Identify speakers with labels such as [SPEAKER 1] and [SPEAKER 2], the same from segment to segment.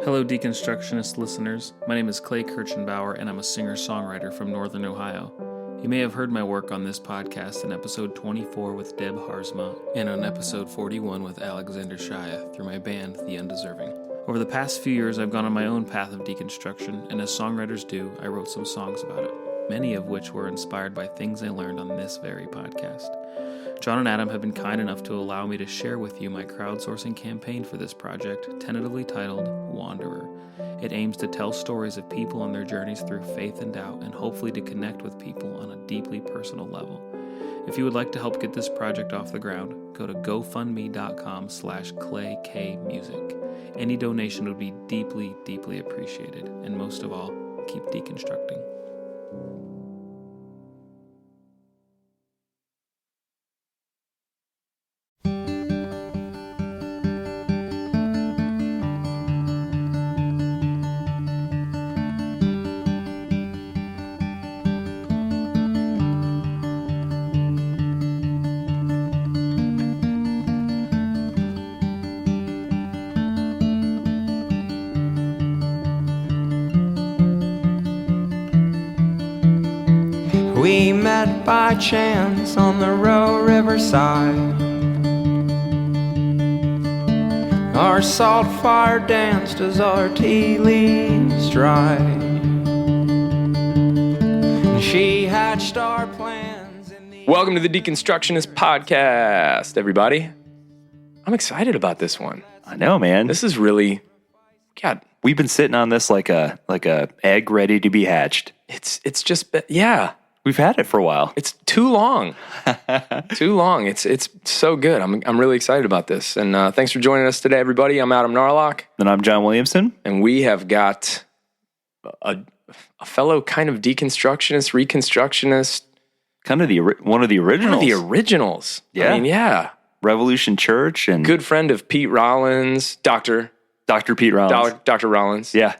[SPEAKER 1] Hello, Deconstructionist listeners. My name is Clay Kirchenbauer, and I'm a singer-songwriter from Northern Ohio. You may have heard my work on this podcast in episode 24 with Deb Harzma and on episode 41 with Alexander Shia through my band, The Undeserving. Over the past few years, I've gone on my own path of deconstruction, and as songwriters do, I wrote some songs about it, many of which were inspired by things I learned on this very podcast. John and Adam have been kind enough to allow me to share with you my crowdsourcing campaign for this project, tentatively titled Wanderer. It aims to tell stories of people on their journeys through faith and doubt, and hopefully to connect with people on a deeply personal level. If you would like to help get this project off the ground, go to gofundme.com/claykmusic. Any donation would be deeply, deeply appreciated. And most of all, keep deconstructing.
[SPEAKER 2] We met by chance on the riverside. Our salt fire danced as our tea leaves dried. She hatched our plans in the...
[SPEAKER 3] Welcome to the Deconstructionist Podcast, everybody. I'm excited about this one.
[SPEAKER 4] I know, man.
[SPEAKER 3] This is really, God,
[SPEAKER 4] We've been sitting on this like a egg ready to be hatched.
[SPEAKER 3] it's just, yeah,
[SPEAKER 4] We've had it for a while.
[SPEAKER 3] it's too long. Too long. It's so good. I'm really excited about this. And thanks for joining us today, everybody. I'm Adam Narlock,
[SPEAKER 4] And I'm John Williamson.
[SPEAKER 3] and we have got a fellow kind of deconstructionist, reconstructionist,
[SPEAKER 4] Kind of one of the
[SPEAKER 3] one
[SPEAKER 4] originals.
[SPEAKER 3] of the originals.
[SPEAKER 4] Yeah.
[SPEAKER 3] I mean, yeah.
[SPEAKER 4] Revolution Church and
[SPEAKER 3] Good friend of Pete Rollins, Dr.
[SPEAKER 4] Dr. Pete Rollins.
[SPEAKER 3] Dr. Rollins.
[SPEAKER 4] Yeah.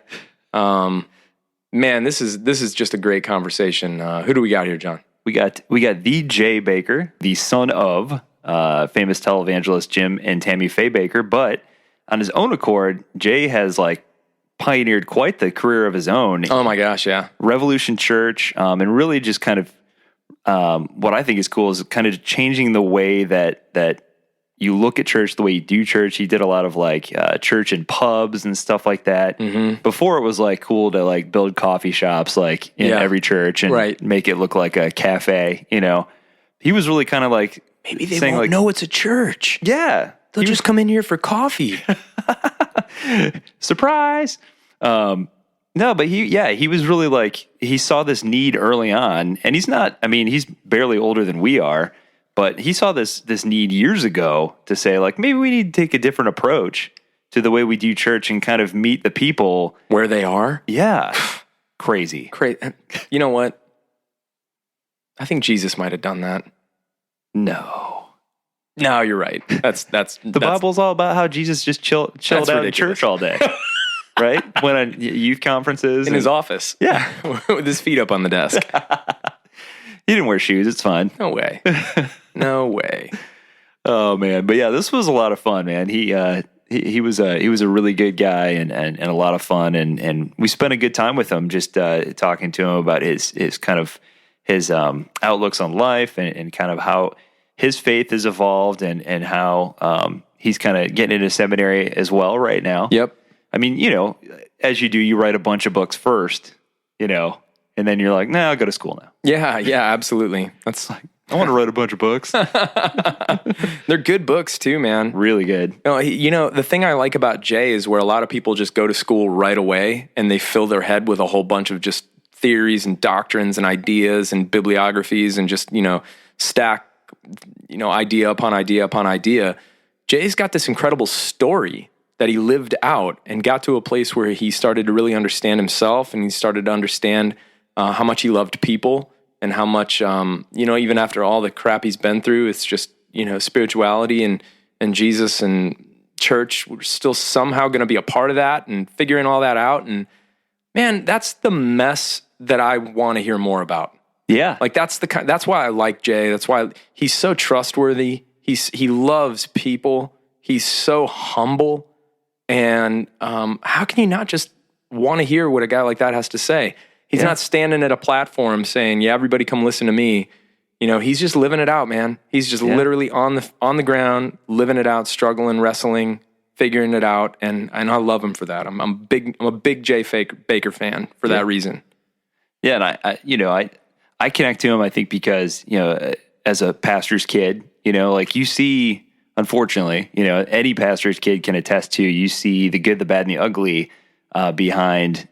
[SPEAKER 3] Man, this is just a great conversation. Who do we got here, John?
[SPEAKER 4] We got the Jay Bakker, the son of famous televangelist Jim and Tammy Faye Bakker, but on his own accord, Jay has like pioneered quite the career of his own.
[SPEAKER 3] Oh my gosh, yeah.
[SPEAKER 4] Revolution Church, and really just kind of what I think is cool is kind of changing the way that you look at church, the way you do church. He did a lot of like church in pubs and stuff like that.
[SPEAKER 3] Mm-hmm.
[SPEAKER 4] Before it was like cool to like build coffee shops like in
[SPEAKER 3] Yeah.
[SPEAKER 4] every church and
[SPEAKER 3] Right.
[SPEAKER 4] make it look like a cafe, you know. He was really kind of like
[SPEAKER 3] Maybe they
[SPEAKER 4] saying
[SPEAKER 3] won't
[SPEAKER 4] like,
[SPEAKER 3] know it's a church.
[SPEAKER 4] yeah,
[SPEAKER 3] They'll just come in here for coffee.
[SPEAKER 4] surprise. No, but he was really like, he saw this need early on, and he's barely older than we are, but he saw this need years ago to say like, maybe we need to take a different approach to the way we do church and kind of meet the people.
[SPEAKER 3] Where they are?
[SPEAKER 4] Yeah. Crazy.
[SPEAKER 3] You know what? I think Jesus might have done that.
[SPEAKER 4] No.
[SPEAKER 3] No, you're right. That's
[SPEAKER 4] The Bible's all about how Jesus just chilled
[SPEAKER 3] That's
[SPEAKER 4] out in
[SPEAKER 3] ridiculous.
[SPEAKER 4] church all day. Right? Went on youth conferences.
[SPEAKER 3] in his office.
[SPEAKER 4] Yeah.
[SPEAKER 3] With his feet up on the desk.
[SPEAKER 4] He didn't wear shoes. It's fine.
[SPEAKER 3] No way. No way.
[SPEAKER 4] Oh man, but yeah, this was a lot of fun, man. He was a really good guy and a lot of fun, and we spent a good time with him, just talking to him about his kind of his outlooks on life and kind of how his faith has evolved and how he's kind of getting into seminary as well right now.
[SPEAKER 3] Yep.
[SPEAKER 4] I mean, you know, as you do, you write a bunch of books first, you know, and then you're like, nah, I'll go to school now.
[SPEAKER 3] Yeah, absolutely. That's like,
[SPEAKER 4] I want to write a bunch of books.
[SPEAKER 3] they're good books too, man.
[SPEAKER 4] Really good.
[SPEAKER 3] No, you know, the thing I like about Jay is where a lot of people just go to school right away and they fill their head with a whole bunch of just theories and doctrines and ideas and bibliographies and just, you know, stack, you know, idea upon idea upon idea. Jay's got this incredible story that he lived out and got to a place where he started to really understand himself, and he started to understand how much he loved people and how much, you know, even after all the crap he's been through, it's just, you know, spirituality and Jesus and church, we're still somehow going to be a part of that and figuring all that out. And man, that's the mess that I want to hear more about.
[SPEAKER 4] Yeah.
[SPEAKER 3] Like that's why I like Jay. That's why he's so trustworthy. He loves people. He's so humble. And how can you not just want to hear what a guy like that has to say? He's not standing at a platform saying, yeah, everybody come listen to me. You know, he's just living it out, man. He's just literally on the ground, living it out, struggling, wrestling, figuring it out. And I love him for that. I'm a big Jay Bakker fan for that reason.
[SPEAKER 4] Yeah. And I connect to him, I think, because, as a pastor's kid, like you see, unfortunately, any pastor's kid can attest to, you see the good, the bad, and the ugly behind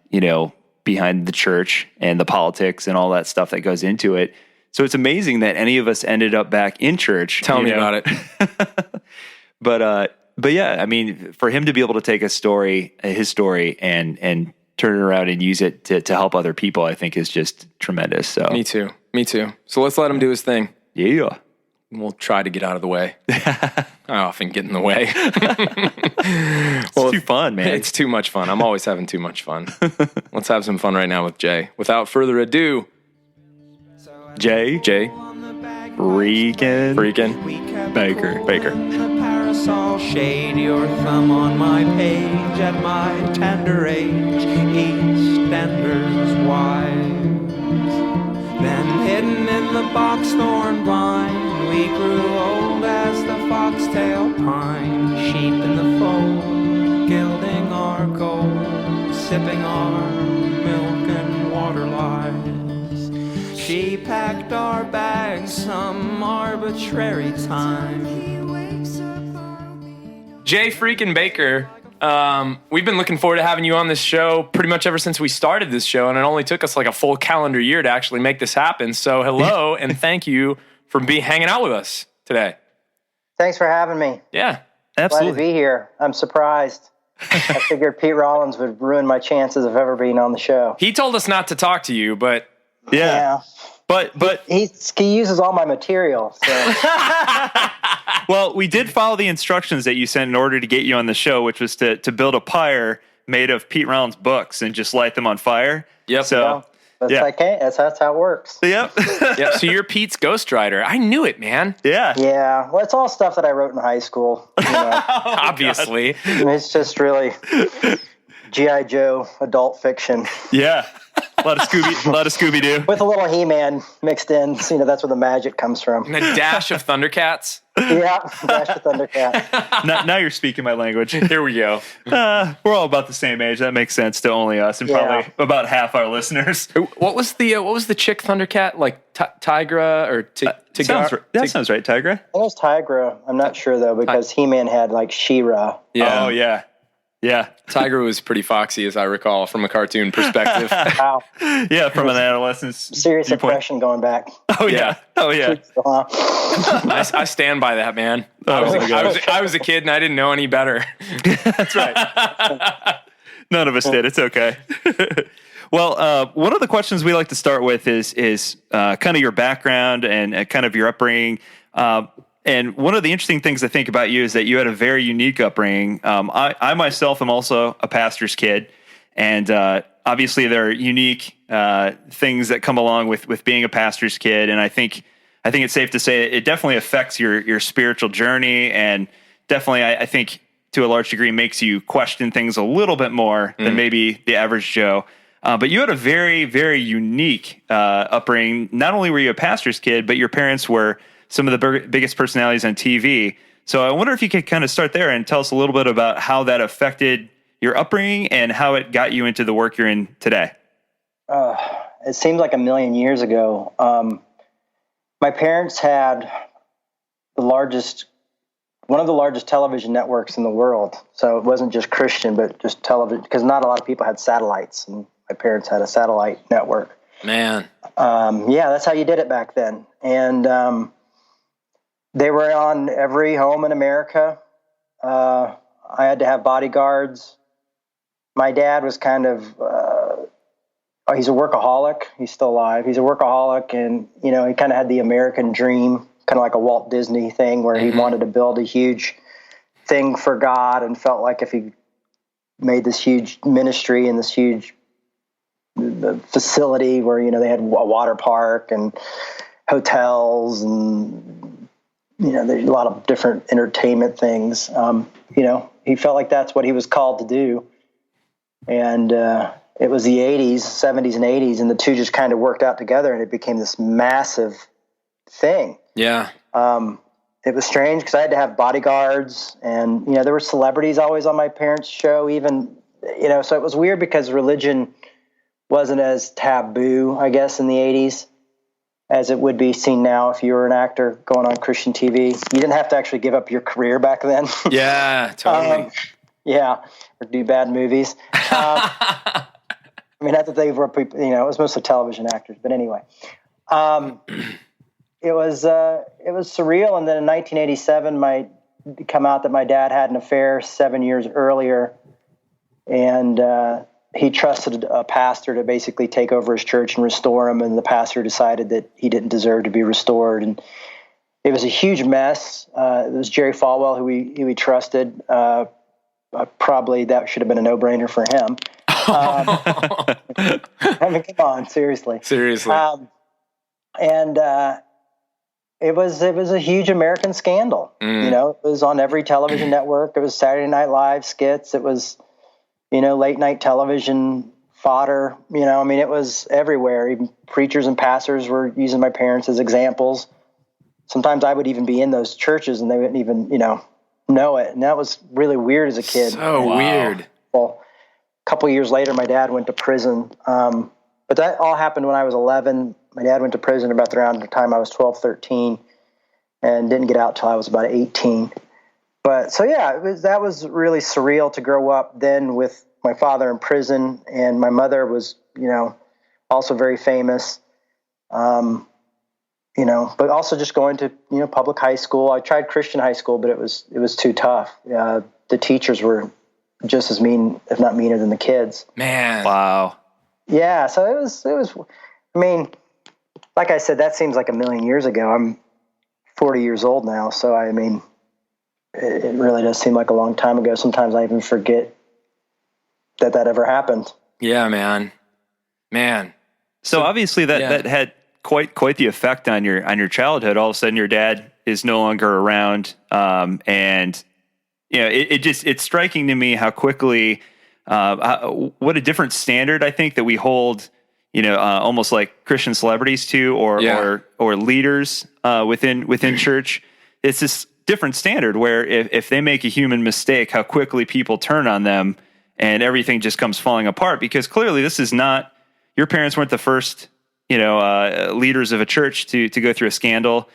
[SPEAKER 4] the church and the politics and all that stuff that goes into it. So it's amazing that any of us ended up back in church.
[SPEAKER 3] Tell me about it.
[SPEAKER 4] But yeah, I mean, for him to be able to take his story, and turn it around and use it to help other people, I think is just tremendous. So
[SPEAKER 3] Me too. So let's let him do his thing.
[SPEAKER 4] Yeah.
[SPEAKER 3] We'll try to get out of the way. I often get in the way.
[SPEAKER 4] It's too fun, man.
[SPEAKER 3] It's too much fun. I'm always having too much fun. Let's have some fun right now with Jay. Without further ado,
[SPEAKER 4] Jay freaking Bakker.
[SPEAKER 2] The parasol shade your thumb on my page at my tender age, EastEnders wives. Then hidden in the boxthorn vine, we grew old as the foxtail pine. Sheep in the fold, gilding our gold, sipping our milk and water lies. She packed our bags some arbitrary time.
[SPEAKER 3] Jay freaking Bakker, we've been looking forward to having you on this show pretty much ever since we started this show, and it only took us like a full calendar year to actually make this happen. So hello, and thank you for hanging out with us today.
[SPEAKER 5] Thanks for having me.
[SPEAKER 3] Yeah,
[SPEAKER 5] Glad to be here. I'm surprised. I figured Pete Rollins would ruin my chances of ever being on the show.
[SPEAKER 3] He told us not to talk to you, but
[SPEAKER 4] Yeah. But
[SPEAKER 5] he uses all my material. So.
[SPEAKER 4] well, we did follow the instructions that you sent in order to get you on the show, which was to build a pyre made of Pete Rollins' books and just light them on fire.
[SPEAKER 3] Yep.
[SPEAKER 4] So
[SPEAKER 5] That's how it works.
[SPEAKER 4] Yep.
[SPEAKER 3] yep. So you're Pete's ghostwriter. I knew it, man.
[SPEAKER 4] Yeah.
[SPEAKER 5] Yeah. Well, it's all stuff that I wrote in high school.
[SPEAKER 3] Obviously.
[SPEAKER 5] It's just really G.I. Joe adult fiction.
[SPEAKER 4] Yeah. A lot of Scooby Doo
[SPEAKER 5] with a little He-Man mixed in. So, that's where the magic comes from.
[SPEAKER 3] And a dash of Thundercats.
[SPEAKER 5] Yeah, dash of Thundercat.
[SPEAKER 4] Now you're speaking my language.
[SPEAKER 3] Here we go.
[SPEAKER 4] We're all about the same age. That makes sense to only us and probably about half our listeners.
[SPEAKER 3] What was the chick Thundercat, like Tigra or Tigra?
[SPEAKER 4] That sounds right, Tigra.
[SPEAKER 5] I think it was Tigra. I'm not sure though because He-Man had like She-Ra.
[SPEAKER 3] Yeah.
[SPEAKER 4] Oh yeah. Yeah.
[SPEAKER 3] Tigra was pretty foxy, as I recall, from a cartoon perspective.
[SPEAKER 5] Wow.
[SPEAKER 4] Yeah, from an adolescent's
[SPEAKER 5] serious
[SPEAKER 4] viewpoint.
[SPEAKER 5] impression going back.
[SPEAKER 4] Oh yeah.
[SPEAKER 3] I stand by that, man. I was a kid and I didn't know any better.
[SPEAKER 4] That's right. None of us did. It's okay. Well, one of the questions we like to start with is kind of your background and kind of your upbringing. And one of the interesting things I think about you is that you had a very unique upbringing. I myself am also a pastor's kid, and obviously there are unique things that come along with being a pastor's kid. And I think it's safe to say it definitely affects your spiritual journey, and definitely I think to a large degree makes you question things a little bit more than maybe the average Joe. But you had a very, very unique upbringing. Not only were you a pastor's kid, but your parents were some of the biggest personalities on TV. So I wonder if you could kind of start there and tell us a little bit about how that affected your upbringing and how it got you into the work you're in today.
[SPEAKER 5] It seems like a million years ago. My parents had one of the largest television networks in the world. So it wasn't just Christian, but just television, because not a lot of people had satellites, and my parents had a satellite network.
[SPEAKER 3] Man.
[SPEAKER 5] That's how you did it back then. And they were on every home in America. I had to have bodyguards. My dad was kind of, he's a workaholic. He's still alive. He's a workaholic. And, he kind of had the American dream, kind of like a Walt Disney thing where he wanted to build a huge thing for God and felt like if he made this huge ministry and this huge facility where, they had a water park and hotels and there's a lot of different entertainment things. He felt like that's what he was called to do. And it was the 80s, 70s and 80s, and the two just kind of worked out together, and it became this massive thing.
[SPEAKER 3] Yeah.
[SPEAKER 5] It was strange because I had to have bodyguards, and, there were celebrities always on my parents' show even, so it was weird because religion wasn't as taboo, I guess, in the 80s as it would be seen now if you were an actor going on Christian TV. You didn't have to actually give up your career back then.
[SPEAKER 3] Yeah, totally.
[SPEAKER 5] Yeah, or do bad movies. I mean, not that they were people, it was mostly television actors, but anyway. It was surreal. And then in 1987, come out that my dad had an affair 7 years earlier, and he trusted a pastor to basically take over his church and restore him, and the pastor decided that he didn't deserve to be restored, and it was a huge mess. It was Jerry Falwell who we trusted. Probably that should have been a no-brainer for him. I mean, come on, seriously.
[SPEAKER 3] Seriously.
[SPEAKER 5] And it was a huge American scandal. It was on every television network. It was Saturday Night Live skits. It was, late night television fodder. It was everywhere. Even preachers and pastors were using my parents as examples. Sometimes I would even be in those churches and they wouldn't even, know it. And that was really weird as a kid.
[SPEAKER 3] So weird.
[SPEAKER 5] Well, a couple of years later, my dad went to prison. But that all happened when I was 11. My dad went to prison about around the time I was 12, 13, and didn't get out till I was about 18. But so, yeah, that was really surreal to grow up then with my father in prison, and my mother was, also very famous. But also just going to, public high school. I tried Christian high school, but it was too tough. The teachers were just as mean, if not meaner than the kids.
[SPEAKER 3] Man.
[SPEAKER 4] Wow.
[SPEAKER 5] Yeah. So it was, like I said, that seems like a million years ago. I'm 40 years old now. So, it really does seem like a long time ago. Sometimes I even forget that ever happened.
[SPEAKER 3] Yeah, man.
[SPEAKER 4] So obviously that had quite the effect on your childhood. All of a sudden your dad is no longer around. And it's striking to me how quickly, what a different standard I think that we hold, almost like Christian celebrities to, or leaders, within church. It's this different standard where if they make a human mistake, how quickly people turn on them and everything just comes falling apart, because clearly this is not, your parents weren't the first, leaders of a church to go through a scandal.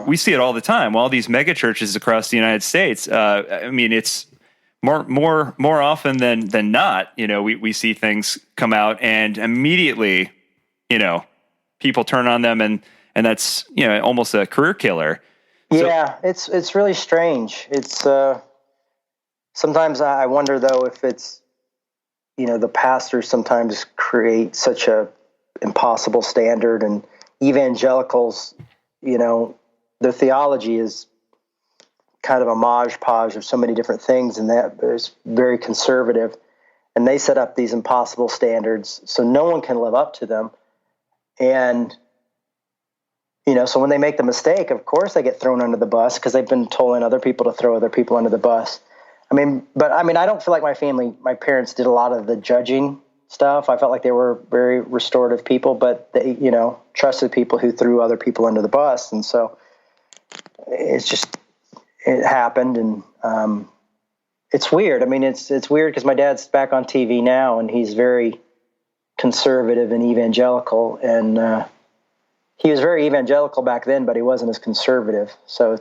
[SPEAKER 4] We see it all the time. All these mega churches across the United States. It's more often than not, we see things come out and immediately, people turn on them, and that's, almost a career killer.
[SPEAKER 5] Yeah, it's really strange. It's sometimes I wonder though if it's, the pastors sometimes create such a impossible standard, and evangelicals, their theology is kind of a modge-podge of so many different things, and that is very conservative, and they set up these impossible standards so no one can live up to them. And so when they make the mistake, of course they get thrown under the bus because they've been telling other people to throw other people under the bus. I don't feel like my parents did a lot of the judging stuff. I felt like they were very restorative people, but they, trusted people who threw other people under the bus. And so it happened, and it's weird. It's weird because my dad's back on TV now, and he's very conservative and evangelical, and he was very evangelical back then, but he wasn't as conservative. So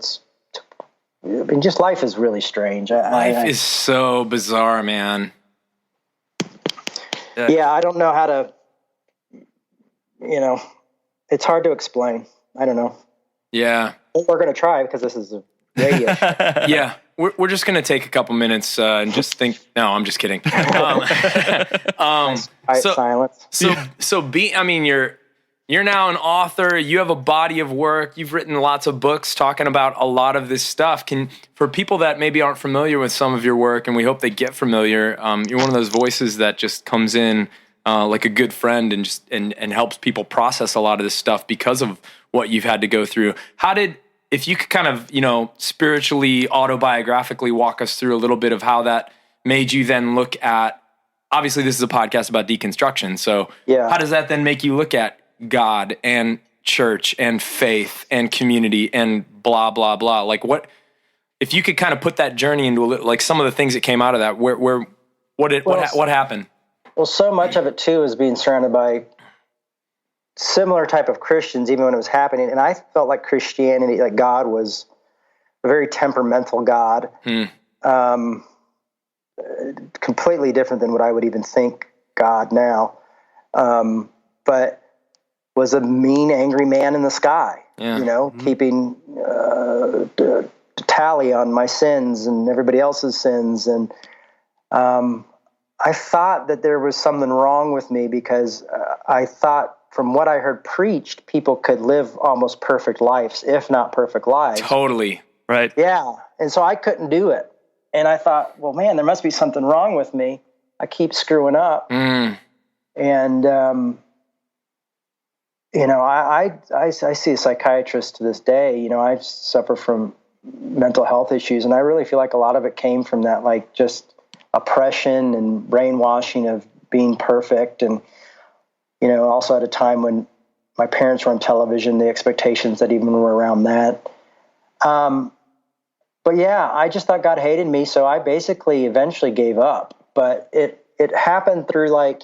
[SPEAKER 5] just life is really strange.
[SPEAKER 3] Life is so bizarre, man.
[SPEAKER 5] Yeah, I don't know how to, it's hard to explain. I don't know.
[SPEAKER 3] Yeah.
[SPEAKER 5] We're going to try because this is a radio.
[SPEAKER 3] Yeah. We're just going to take a couple minutes and just think. No, I'm just kidding.
[SPEAKER 5] Silence.
[SPEAKER 3] You're now an author. You have a body of work. You've written lots of books talking about a lot of this stuff. For people that maybe aren't familiar with some of your work, and we hope they get familiar, you're one of those voices that just comes in like a good friend and helps people process a lot of this stuff because of what you've had to go through. How did if you could kind of, spiritually, autobiographically walk us through a little bit of how that made you then look at, obviously this is a podcast about deconstruction. So how does that then make you look at God and church and faith and community and blah, blah, blah? Like what, if you could kind of put that journey into like some of the things that came out of that, what happened?
[SPEAKER 5] Well, so much of it too is being surrounded by similar type of Christians, even when it was happening. And I felt like Christianity, like God was a very temperamental God, completely different than what I would even think God now. But was a mean, angry man in the sky, keeping tally on my sins and everybody else's sins. And I thought that there was something wrong with me because I thought from what I heard preached, people could live almost perfect lives, if not perfect lives.
[SPEAKER 3] Totally. Right.
[SPEAKER 5] Yeah. And so I couldn't do it. And I thought, well, man, there must be something wrong with me. I keep screwing up. And, I see a psychiatrist to this day. I suffer from mental health issues, and I really feel like a lot of it came from that, like just oppression and brainwashing of being perfect. And, also at a time when my parents were on television, the expectations that even were around that. But yeah, I just thought God hated me. So I basically eventually gave up, but it happened through when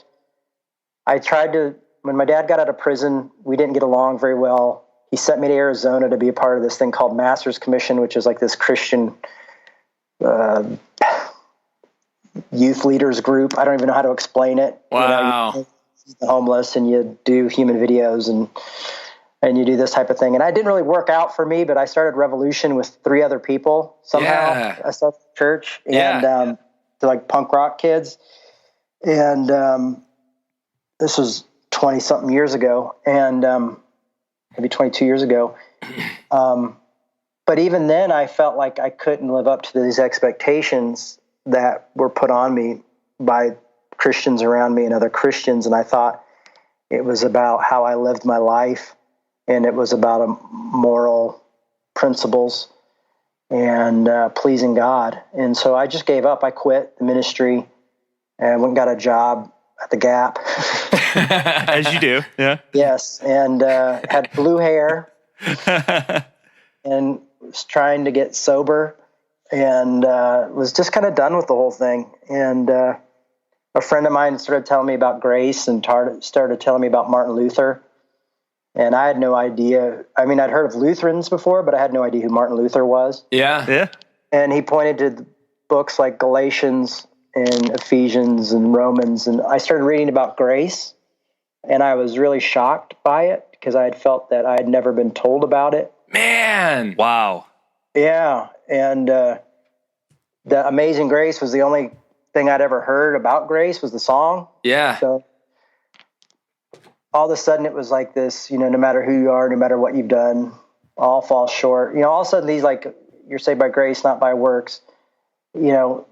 [SPEAKER 5] my dad got out of prison, we didn't get along very well. He sent me to Arizona to be a part of this thing called Master's Commission, which is like this Christian youth leaders group. I don't even know how to explain it.
[SPEAKER 3] Wow.
[SPEAKER 5] You the homeless and you do human videos and you do this type of thing. And I didn't really work out for me, but I started Revolution with 3 other people somehow.
[SPEAKER 3] Yeah.
[SPEAKER 5] I started church and they're like punk rock kids. And this was 20 something years ago and maybe 22 years ago. But even then I felt like I couldn't live up to these expectations that were put on me by Christians around me and other Christians. And I thought it was about how I lived my life and it was about moral principles and pleasing God. And so I just gave up. I quit the ministry and went and got a job at the Gap.
[SPEAKER 4] As you do. Yeah.
[SPEAKER 5] Yes. And had blue hair and was trying to get sober and was just kind of done with the whole thing. And a friend of mine started telling me about grace and started telling me about Martin Luther. And I had no idea. I mean, I'd heard of Lutherans before, but I had no idea who Martin Luther was.
[SPEAKER 3] Yeah. Yeah.
[SPEAKER 5] And he pointed to books like Galatians and Ephesians and Romans. And I started reading about grace. And I was really shocked by it because I had felt that I had never been told about it.
[SPEAKER 3] Man. Wow.
[SPEAKER 5] Yeah. And the Amazing Grace was the only thing I'd ever heard about grace was the song.
[SPEAKER 3] Yeah.
[SPEAKER 5] So all of a sudden it was like this, no matter who you are, no matter what you've done, all falls short. All of a sudden these you're saved by grace, not by works. Even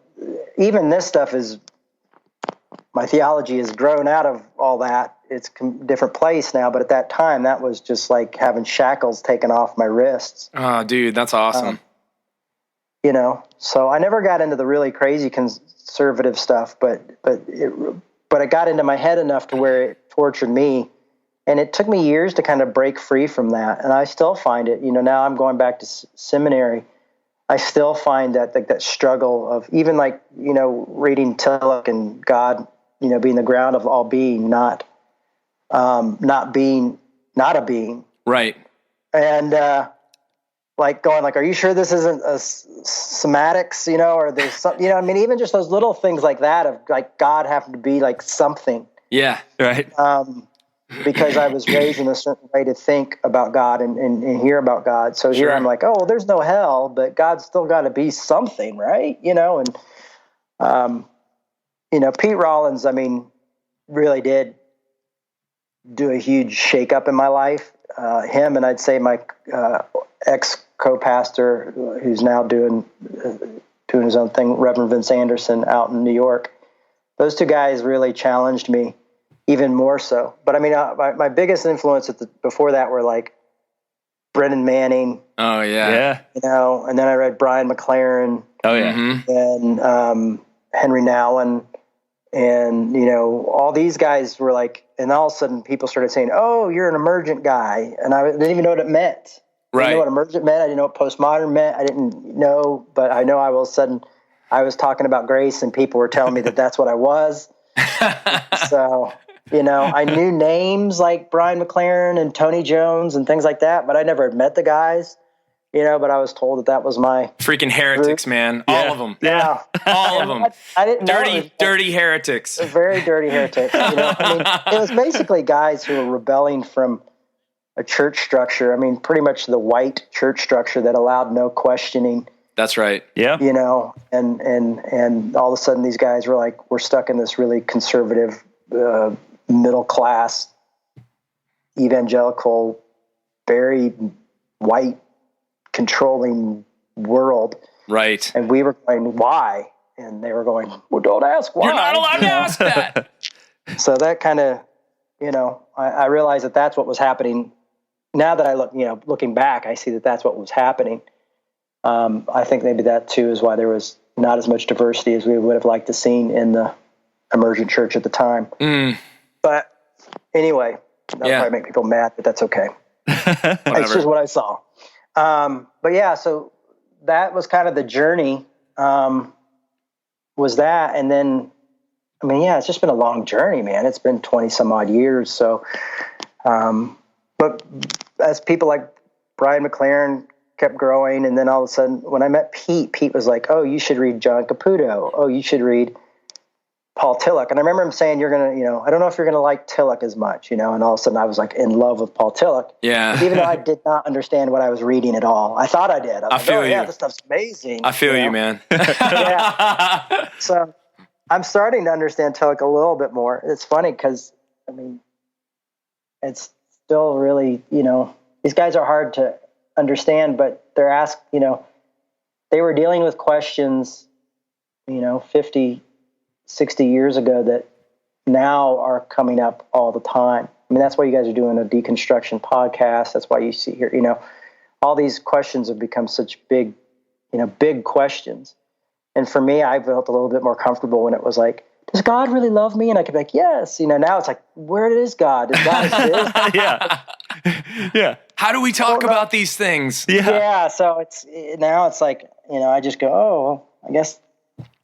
[SPEAKER 5] this stuff my theology has grown out of all that. It's a different place now, but at that time that was just like having shackles taken off my wrists.
[SPEAKER 3] Oh, dude, that's awesome.
[SPEAKER 5] So I never got into the really crazy conservative stuff, but it got into my head enough to where it tortured me. And it took me years to kind of break free from that. And I still find it, now I'm going back to seminary. I still find that struggle of even reading Tillich and God, being the ground of all being, not a being.
[SPEAKER 3] Right.
[SPEAKER 5] And, going are you sure this isn't a somatics, or there's something, even just those little things like that of God having to be something.
[SPEAKER 3] Yeah. Right.
[SPEAKER 5] Because I was raised in a certain way to think about God and hear about God. So here I'm like, oh, well, there's no hell, but God's still got to be something, right? Pete Rollins, really did do a huge shakeup in my life. Him and I'd say my ex-co-pastor, who's now doing his own thing, Reverend Vince Anderson out in New York. Those 2 guys really challenged me even more so. But my biggest influence before that were Brennan Manning,
[SPEAKER 3] Oh yeah.
[SPEAKER 4] Yeah.
[SPEAKER 5] you know, and then I read Brian McLaren
[SPEAKER 4] Oh yeah.
[SPEAKER 3] Mhm.
[SPEAKER 5] and Henry Nouwen, and you know, all these guys were like, and all of a sudden people started saying, "Oh, you're an emergent guy," and I didn't even know what it meant. I didn't know what emergent meant. I didn't know what postmodern meant. I didn't know, but I know all of a sudden I was talking about grace, and people were telling me that that's what I was. So, you know, I knew names like Brian McLaren and Tony Jones and things like that, but I never had met the guys, you know, but I was told that was my
[SPEAKER 3] Freaking heretics, man. All of them.
[SPEAKER 5] yeah.
[SPEAKER 3] All of them.
[SPEAKER 5] I didn't know.
[SPEAKER 3] Dirty heretics.
[SPEAKER 5] Very dirty heretics. You know, I mean, it was basically guys who were rebelling from a church structure. I mean, pretty much the white church structure that allowed no questioning.
[SPEAKER 3] That's right.
[SPEAKER 4] Yeah.
[SPEAKER 5] You know, and all of a sudden these guys were like, we're stuck in this really conservative, middle class, evangelical, very white, controlling world.
[SPEAKER 3] Right.
[SPEAKER 5] And we were going, why? And they were going, well, don't ask why.
[SPEAKER 3] You're not allowed to ask that.
[SPEAKER 5] So that kind of, you know, I realized that that's what was happening. Now that I look, you know, looking back, I see that that's what was happening. I think maybe that too is why there was not as much diversity as we would have liked to seen in the emergent church at the time. But anyway, that'll probably make people mad, but that's okay. It's just what I saw. But yeah, so that was kind of the journey, was that. And then, I mean, yeah, it's just been a long journey, man. It's been 20 some odd years. So, but as people like Brian McLaren kept growing, and then all of a sudden when I met Pete was like, oh, you should read John Caputo. Oh, you should read Paul Tillich. And I remember him saying, you're going to, you know, I don't know if you're going to like Tillich as much, you know, and all of a sudden I was like in love with Paul Tillich.
[SPEAKER 3] Yeah.
[SPEAKER 5] Even though I did not understand what I was reading at all. I thought I did. I
[SPEAKER 3] feel you.
[SPEAKER 5] Yeah, this stuff's amazing.
[SPEAKER 3] I feel you, man.
[SPEAKER 5] Yeah. So I'm starting to understand Tillich a little bit more. It's funny because, I mean, it's still really, you know, these guys are hard to understand, but they're asked, you know, they were dealing with questions, you know, 50, 60 years ago that now are coming up all the time. I mean, that's why you guys are doing a deconstruction podcast. That's why you see here, you know, all these questions have become such big, you know, big questions. And for me, I felt a little bit more comfortable when it was like, does God really love me? And I could be like, yes. You know, now it's like, where is God? Is God exist?
[SPEAKER 4] Yeah. Yeah.
[SPEAKER 3] How do we talk about these things?
[SPEAKER 5] Yeah. So now it's like, you know, I just go, oh, well, I guess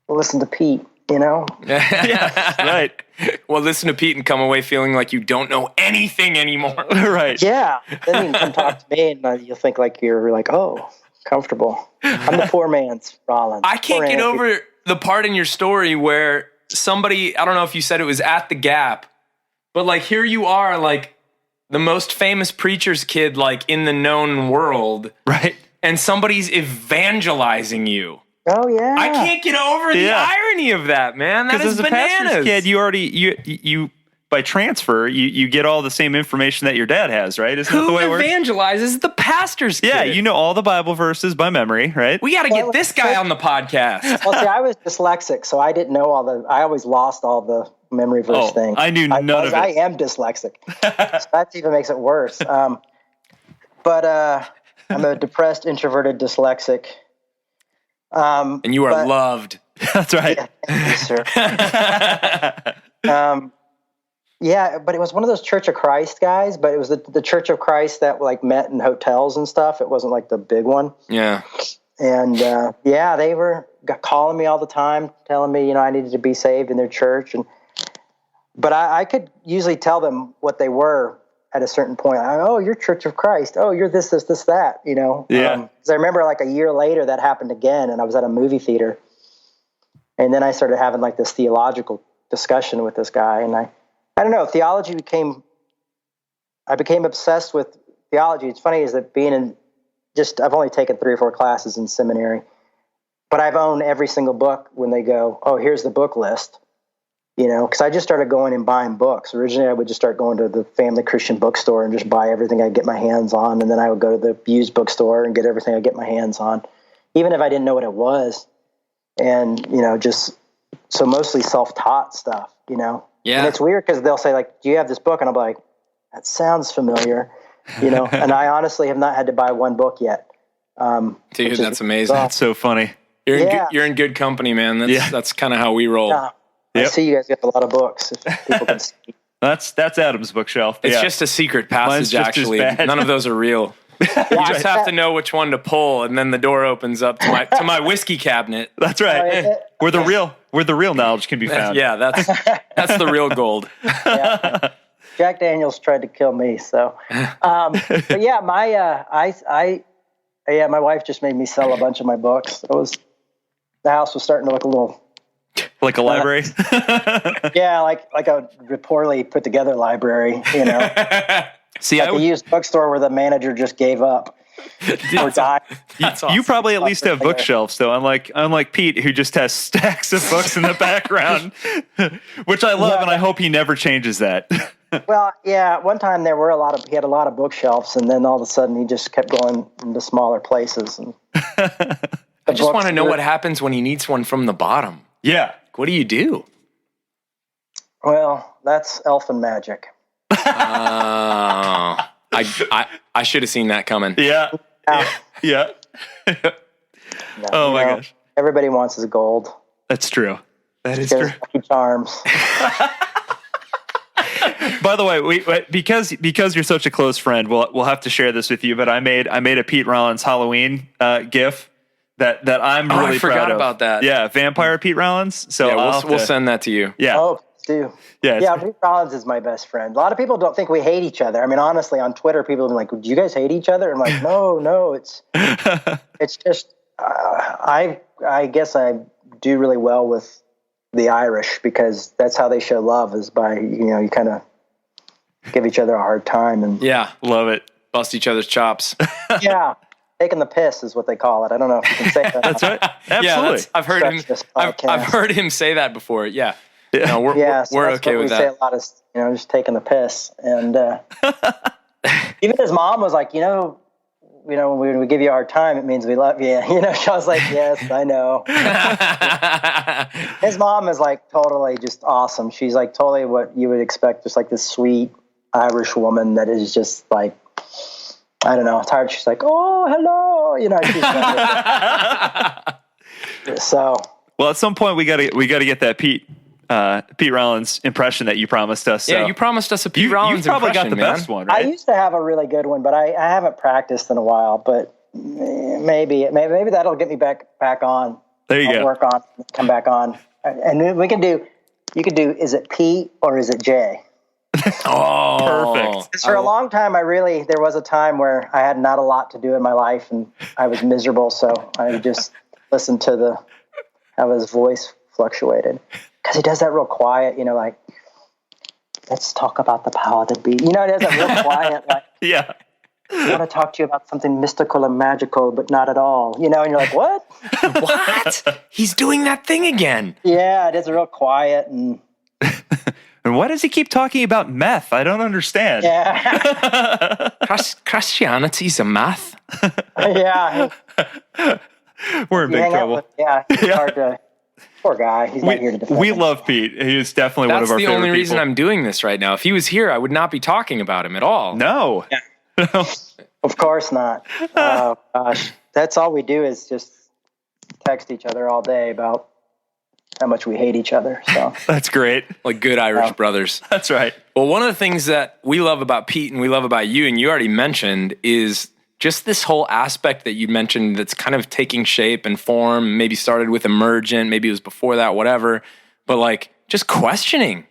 [SPEAKER 5] we'll listen to Pete, you know?
[SPEAKER 4] Yeah. Right.
[SPEAKER 3] Well, listen to Pete and come away feeling like you don't know anything anymore.
[SPEAKER 4] Right.
[SPEAKER 5] Yeah. Then you can come talk to me and you'll think like you're like, oh, comfortable. I'm the poor man's Rollins.
[SPEAKER 3] I can't get over the part in your story where somebody, I don't know if you said it was at the Gap, but like here you are, like the most famous preacher's kid, like in the known world.
[SPEAKER 4] Right.
[SPEAKER 3] And somebody's evangelizing you.
[SPEAKER 5] Oh yeah.
[SPEAKER 3] I can't get over the irony of that, man. That is
[SPEAKER 4] as a
[SPEAKER 3] bananas.
[SPEAKER 4] pastor's kid, you already, you by transfer, you get all the same information that your dad has, right? Isn't that the way it works?
[SPEAKER 3] Who evangelizes the pastor's kid?
[SPEAKER 4] Yeah, you know all the Bible verses by memory, right?
[SPEAKER 3] We got to get this guy on the podcast.
[SPEAKER 5] Well, see, I was dyslexic, so I didn't know I always lost all the memory verse things.
[SPEAKER 4] I knew none of it.
[SPEAKER 5] I am dyslexic. So that even makes it worse. But I'm a depressed, introverted dyslexic.
[SPEAKER 3] And you are loved.
[SPEAKER 4] That's right.
[SPEAKER 5] Yeah, thank you, sir. Yeah, but it was one of those Church of Christ guys, but it was the Church of Christ that like met in hotels and stuff. It wasn't like the big one.
[SPEAKER 3] Yeah.
[SPEAKER 5] And they were calling me all the time, telling me, you know, I needed to be saved in their church. But I could usually tell them what they were at a certain point. Oh, you're Church of Christ. Oh, you're this, that, you know.
[SPEAKER 4] Yeah.
[SPEAKER 5] 'Cause I remember like a year later that happened again, and I was at a movie theater. And then I started having like this theological discussion with this guy, and I don't know, I became obsessed with theology. It's funny is that I've only taken 3 or 4 classes in seminary, but I've owned every single book when they go, oh, here's the book list, you know, because I just started going and buying books. Originally, I would just start going to the family Christian bookstore and just buy everything I get my hands on. And then I would go to the used bookstore and get everything I get my hands on, even if I didn't know what it was. And, you know, just so mostly self-taught stuff, you know.
[SPEAKER 3] Yeah.
[SPEAKER 5] And it's weird because they'll say, like, do you have this book? And I'll be like, that sounds familiar. And I honestly have not had to buy one book yet.
[SPEAKER 1] Dude, that's amazing.
[SPEAKER 4] That's so funny.
[SPEAKER 1] You're in good company, man. That's kind of how we roll.
[SPEAKER 5] I see you guys got a lot of books. If people can see.
[SPEAKER 4] That's Adam's bookshelf.
[SPEAKER 1] It's just a secret passage, actually. None of those are real. You just have to know which one to pull, and then the door opens up to my whiskey cabinet.
[SPEAKER 4] That's right. Where the real knowledge can be found.
[SPEAKER 1] Yeah, that's the real gold.
[SPEAKER 5] Yeah. Jack Daniels tried to kill me, so. But yeah, my wife just made me sell a bunch of my books. The house was starting to look a little
[SPEAKER 4] like a library.
[SPEAKER 5] Yeah, like a poorly put together library.
[SPEAKER 4] See,
[SPEAKER 5] like a used bookstore where the manager just gave up or died.
[SPEAKER 4] You probably at least have bookshelves, though. Unlike Pete, who just has stacks of books in the background, which I love, and I hope he never changes that.
[SPEAKER 5] Well, yeah. One time he had a lot of bookshelves, and then all of a sudden he just kept going into smaller places. And
[SPEAKER 1] I just want to know what happens when he needs one from the bottom.
[SPEAKER 4] Yeah.
[SPEAKER 1] What do you do?
[SPEAKER 5] Well, that's elfin magic.
[SPEAKER 1] I should have seen that coming.
[SPEAKER 4] Yeah. Yeah. Oh my gosh.
[SPEAKER 5] Everybody wants his gold.
[SPEAKER 4] That's true. That is true.
[SPEAKER 5] Lucky charms.
[SPEAKER 4] By the way, because you're such a close friend, we'll have to share this with you. But I made a Pete Rollins Halloween GIF that I'm really proud of.
[SPEAKER 1] I forgot about that.
[SPEAKER 4] Yeah, Vampire Pete Rollins. So
[SPEAKER 1] yeah, we'll send that to you.
[SPEAKER 4] Yeah.
[SPEAKER 5] Oh, do. Yeah, Pete Rollins is my best friend. A lot of people don't think we hate each other. I mean, honestly, on Twitter, people are like, "Do you guys hate each other?" I'm like, no, it's just I guess I do really well with the Irish because that's how they show love is by you kind of give each other a hard time and
[SPEAKER 4] love it,
[SPEAKER 1] bust each other's chops.
[SPEAKER 5] Yeah. Taking the piss is what they call it. I don't know if you can say that.
[SPEAKER 4] That's right. Absolutely.
[SPEAKER 1] Yeah, I've heard him. I've heard him say that before. Yeah. No, we're okay with that.
[SPEAKER 5] We say a lot of just taking the piss, and even his mom was like, when we give you a hard time, it means we love you. She was like, yes, I know. His mom is like totally just awesome. She's like totally what you would expect, just like this sweet Irish woman that is just like. I don't know. It's hard. She's like, "Oh, hello," She's so.
[SPEAKER 4] Well, at some point we got to get that Pete Rollins impression that you promised us. So.
[SPEAKER 1] Yeah, you promised us a Pete Rollins impression.
[SPEAKER 4] You probably got the best one, right?
[SPEAKER 5] I used to have a really good one, but I haven't practiced in a while. But maybe that'll get me back on.
[SPEAKER 4] There you go.
[SPEAKER 5] Work on, come back on, and we can do. You could do. Is it P or is it J?
[SPEAKER 1] Oh,
[SPEAKER 4] perfect.
[SPEAKER 5] For a long time, there was a time where I had not a lot to do in my life and I was miserable. So I just listened to how his voice fluctuated because he does that real quiet, like, let's talk about the power that be, he does that real quiet, like,
[SPEAKER 4] yeah.
[SPEAKER 5] I want to talk to you about something mystical and magical, but not at all, and you're like, what?
[SPEAKER 1] What? He's doing that thing again.
[SPEAKER 5] Yeah. It is real quiet and
[SPEAKER 4] and why does he keep talking about meth? I don't understand.
[SPEAKER 5] Yeah.
[SPEAKER 1] Christianity's a math.
[SPEAKER 5] Yeah.
[SPEAKER 4] We're in big trouble.
[SPEAKER 5] It's hard to. Poor guy. He's not here to defend.
[SPEAKER 4] We love Pete. He is definitely one of our favorite people.
[SPEAKER 1] That's the only reason I'm doing this right now. If he was here, I would not be talking about him at all.
[SPEAKER 4] No.
[SPEAKER 5] Yeah. No. Of course not. Oh, gosh. That's all we do is just text each other all day about how much we hate each other. So
[SPEAKER 4] that's great.
[SPEAKER 1] Like good Irish brothers.
[SPEAKER 4] That's right.
[SPEAKER 1] Well, one of the things that we love about Pete and we love about you, and you already mentioned, is just this whole aspect that you mentioned that's kind of taking shape and form, maybe started with Emergent, maybe it was before that, whatever, but like just questioning.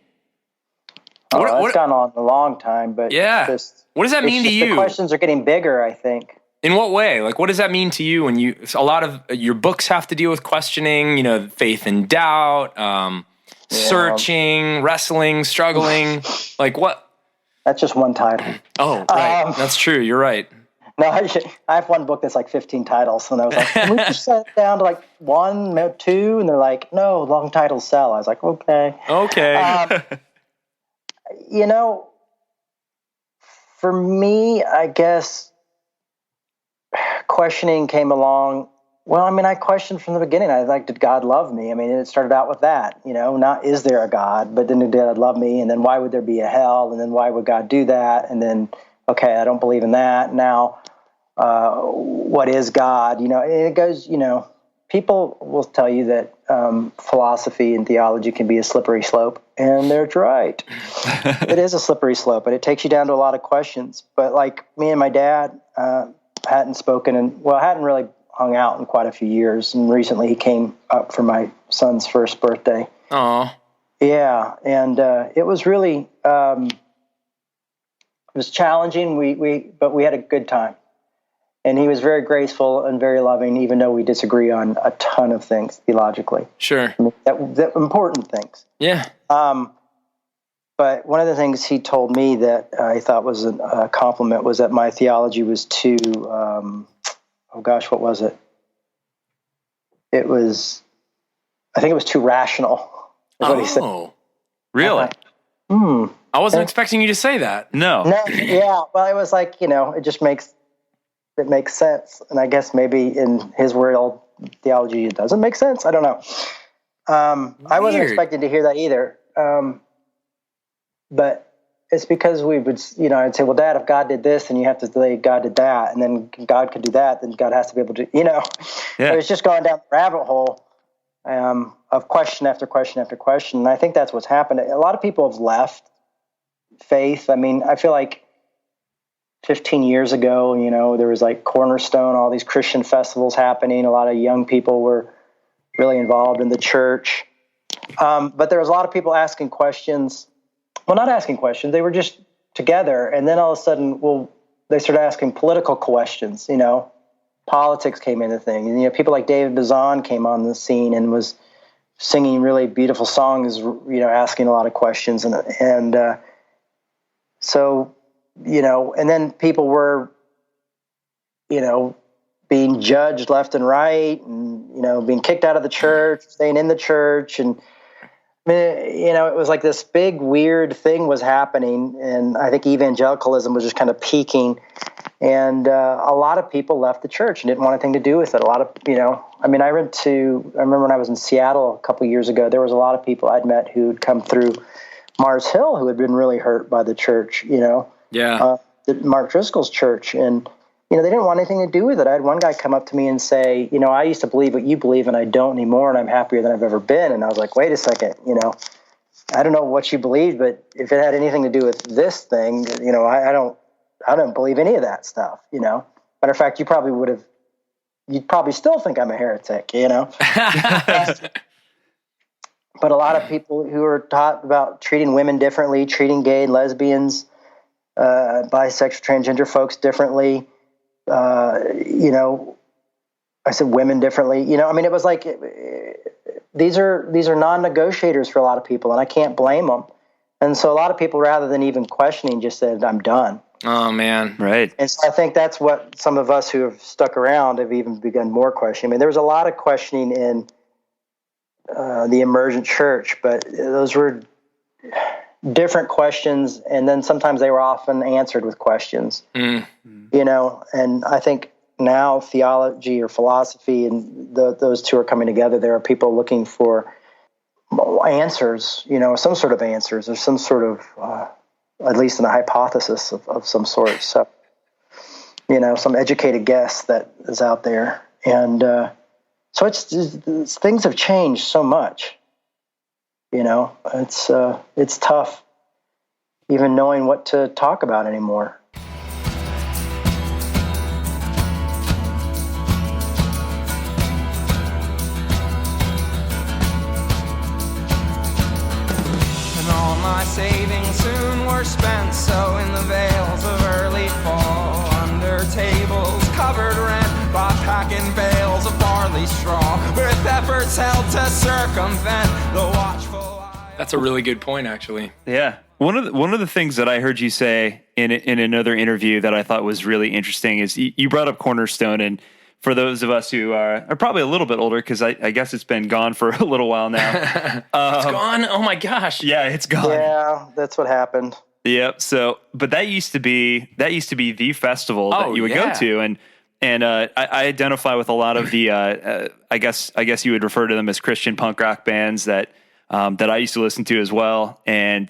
[SPEAKER 5] It's gone on a long time, but
[SPEAKER 1] yeah. What does that mean to you?
[SPEAKER 5] The questions are getting bigger, I think.
[SPEAKER 1] In what way? Like, what does that mean to you when a lot of your books have to deal with questioning, faith and doubt, searching, wrestling, struggling, like what?
[SPEAKER 5] That's just one title.
[SPEAKER 1] Oh, right. That's true. You're right.
[SPEAKER 5] No, I have one book that's like 15 titles. And I was like, can we just set it down to like 1, no 2? And they're like, no, long titles sell. I was like, okay.
[SPEAKER 1] Okay.
[SPEAKER 5] For me, I guess questioning came along. Well, I mean, I questioned from the beginning. I was like, did God love me? I mean, it started out with that, not is there a God, but then did God love me? And then why would there be a hell? And then why would God do that? And then okay, I don't believe in that. Now, what is God? And it goes, people will tell you that philosophy and theology can be a slippery slope, and they're right. It is a slippery slope, but it takes you down to a lot of questions. But like me and my dad hadn't spoken and hadn't really hung out in quite a few years. And recently he came up for my son's first birthday.
[SPEAKER 3] Oh,
[SPEAKER 5] yeah. And it was really, it was challenging. But we had a good time. And he was very graceful and very loving, even though we disagree on a ton of things theologically.
[SPEAKER 3] sure.
[SPEAKER 5] I mean, that important things.
[SPEAKER 3] Yeah.
[SPEAKER 5] But one of the things he told me that I thought was a compliment was that my theology was too, what was it? I think it was too rational, is what he said.
[SPEAKER 3] Oh,
[SPEAKER 4] Really?
[SPEAKER 3] I wasn't expecting you to say that.
[SPEAKER 4] No.
[SPEAKER 5] No, yeah. Well, it was like, it just makes sense. And I guess maybe in his world, theology, it doesn't make sense. I don't know. I wasn't
[SPEAKER 3] Weird.
[SPEAKER 5] expecting to hear that either. But it's because we would, I'd say, well, Dad, if God did this, then you have to say God did that. And then God could do that. Then God has to be able to,
[SPEAKER 4] Yeah.
[SPEAKER 5] It was just going down the rabbit hole of question after question after question. And I think that's what's happened. A lot of people have left faith. I mean, I feel like 15 years ago, there was like Cornerstone, all these Christian festivals happening. A lot of young people were really involved in the church. But there was a lot of people asking questions. Well, not asking questions. They were just together. And then all of a sudden, they started asking political questions, Politics came into things. And, people like David Bazan came on the scene and was singing really beautiful songs, asking a lot of questions. And so, and then people were, being judged left and right and, being kicked out of the church, staying in the church. And, it was like this big, weird thing was happening. And I think evangelicalism was just kind of peaking. And a lot of people left the church and didn't want anything to do with it. A lot of, I remember when I was in Seattle a couple of years ago, there was a lot of people I'd met who'd come through Mars Hill who had been really hurt by the church,
[SPEAKER 3] Yeah.
[SPEAKER 5] Mark Driscoll's church. And, they didn't want anything to do with it. I had one guy come up to me and say, I used to believe what you believe and I don't anymore, and I'm happier than I've ever been. And I was like, wait a second, I don't know what you believed, but if it had anything to do with this thing, I don't believe any of that stuff, Matter of fact, you'd probably still think I'm a heretic, But a lot of people who are taught about treating women differently, treating gay and lesbians, bisexual, transgender folks differently, I said women differently, it was like, these are non-negotiators for a lot of people, and I can't blame them. And so a lot of people, rather than even questioning, just said, I'm done.
[SPEAKER 3] Oh, man.
[SPEAKER 4] Right.
[SPEAKER 5] And so I think that's what some of us who have stuck around have even begun more questioning. There was a lot of questioning in the emergent church, but those were different questions, and then sometimes they were often answered with questions. And I think now theology or philosophy and those two are coming together. There are people looking for answers, some sort of answers, or some sort of, at least in a hypothesis of some sort. So, some educated guess that is out there. And so it's things have changed so much. It's tough even knowing what to talk about anymore.
[SPEAKER 2] My savings soon were spent, so in the veils of early fall, under tables covered rent by packing bales of barley straw, with efforts held to circumvent the watchful eye.
[SPEAKER 3] That's a really good point, actually.
[SPEAKER 4] Yeah. One of the things that I heard you say in another interview that I thought was really interesting is you brought up Cornerstone, and for those of us who are probably a little bit older, because I guess it's been gone for a little while now.
[SPEAKER 3] It's gone? Oh my gosh.
[SPEAKER 4] Yeah, it's gone.
[SPEAKER 5] Yeah, that's what happened.
[SPEAKER 4] Yep. So, but that used to be the festival that you would go to, and I identify with a lot of the I guess you would refer to them as Christian punk rock bands that I used to listen to as well, and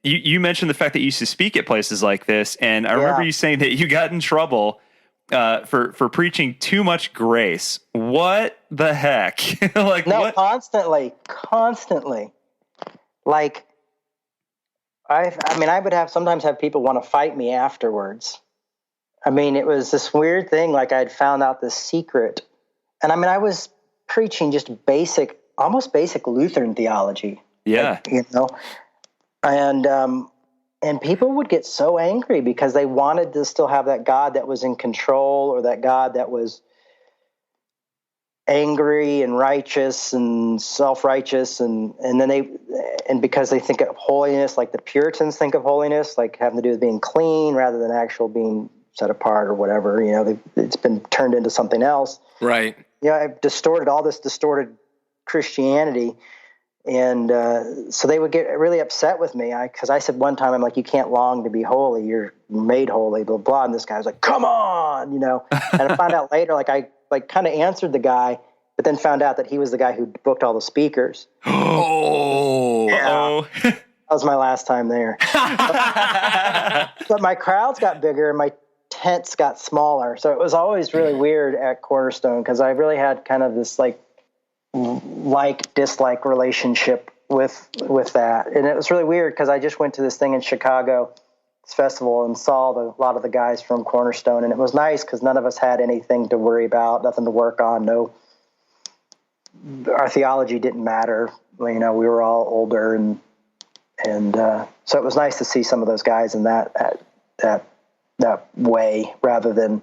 [SPEAKER 4] you mentioned the fact that you used to speak at places like this, and I remember you saying that you got in trouble for preaching too much grace. What the heck? Like,
[SPEAKER 5] no,
[SPEAKER 4] what?
[SPEAKER 5] constantly. Like, I mean, I would sometimes have people want to fight me afterwards. I mean, it was this weird thing. Like, I'd found out this secret, and I mean, I was preaching just almost basic Lutheran theology.
[SPEAKER 4] Yeah,
[SPEAKER 5] like, and people would get so angry because they wanted to still have that God that was in control, or that God that was angry and righteous and self-righteous, and then because they think of holiness like the Puritans think of holiness, like having to do with being clean rather than actual being set apart or whatever. It's been turned into something else.
[SPEAKER 3] Right.
[SPEAKER 5] I've distorted Christianity. And so they would get really upset with me because I said one time, I'm like, you can't long to be holy. You're made holy, blah, blah. And this guy was like, come on, And I found out later, I kind of answered the guy, but then found out that he was the guy who booked all the speakers.
[SPEAKER 3] Oh.
[SPEAKER 5] Yeah. That was my last time there. But my crowds got bigger and my tents got smaller. So it was always really weird at Cornerstone because I really had kind of this like-dislike relationship with that. And it was really weird because I just went to this thing in Chicago, this festival, and saw a lot of the guys from Cornerstone. And it was nice because none of us had anything to worry about, nothing to work on. Our theology didn't matter. We were all older. And so it was nice to see some of those guys in that way rather than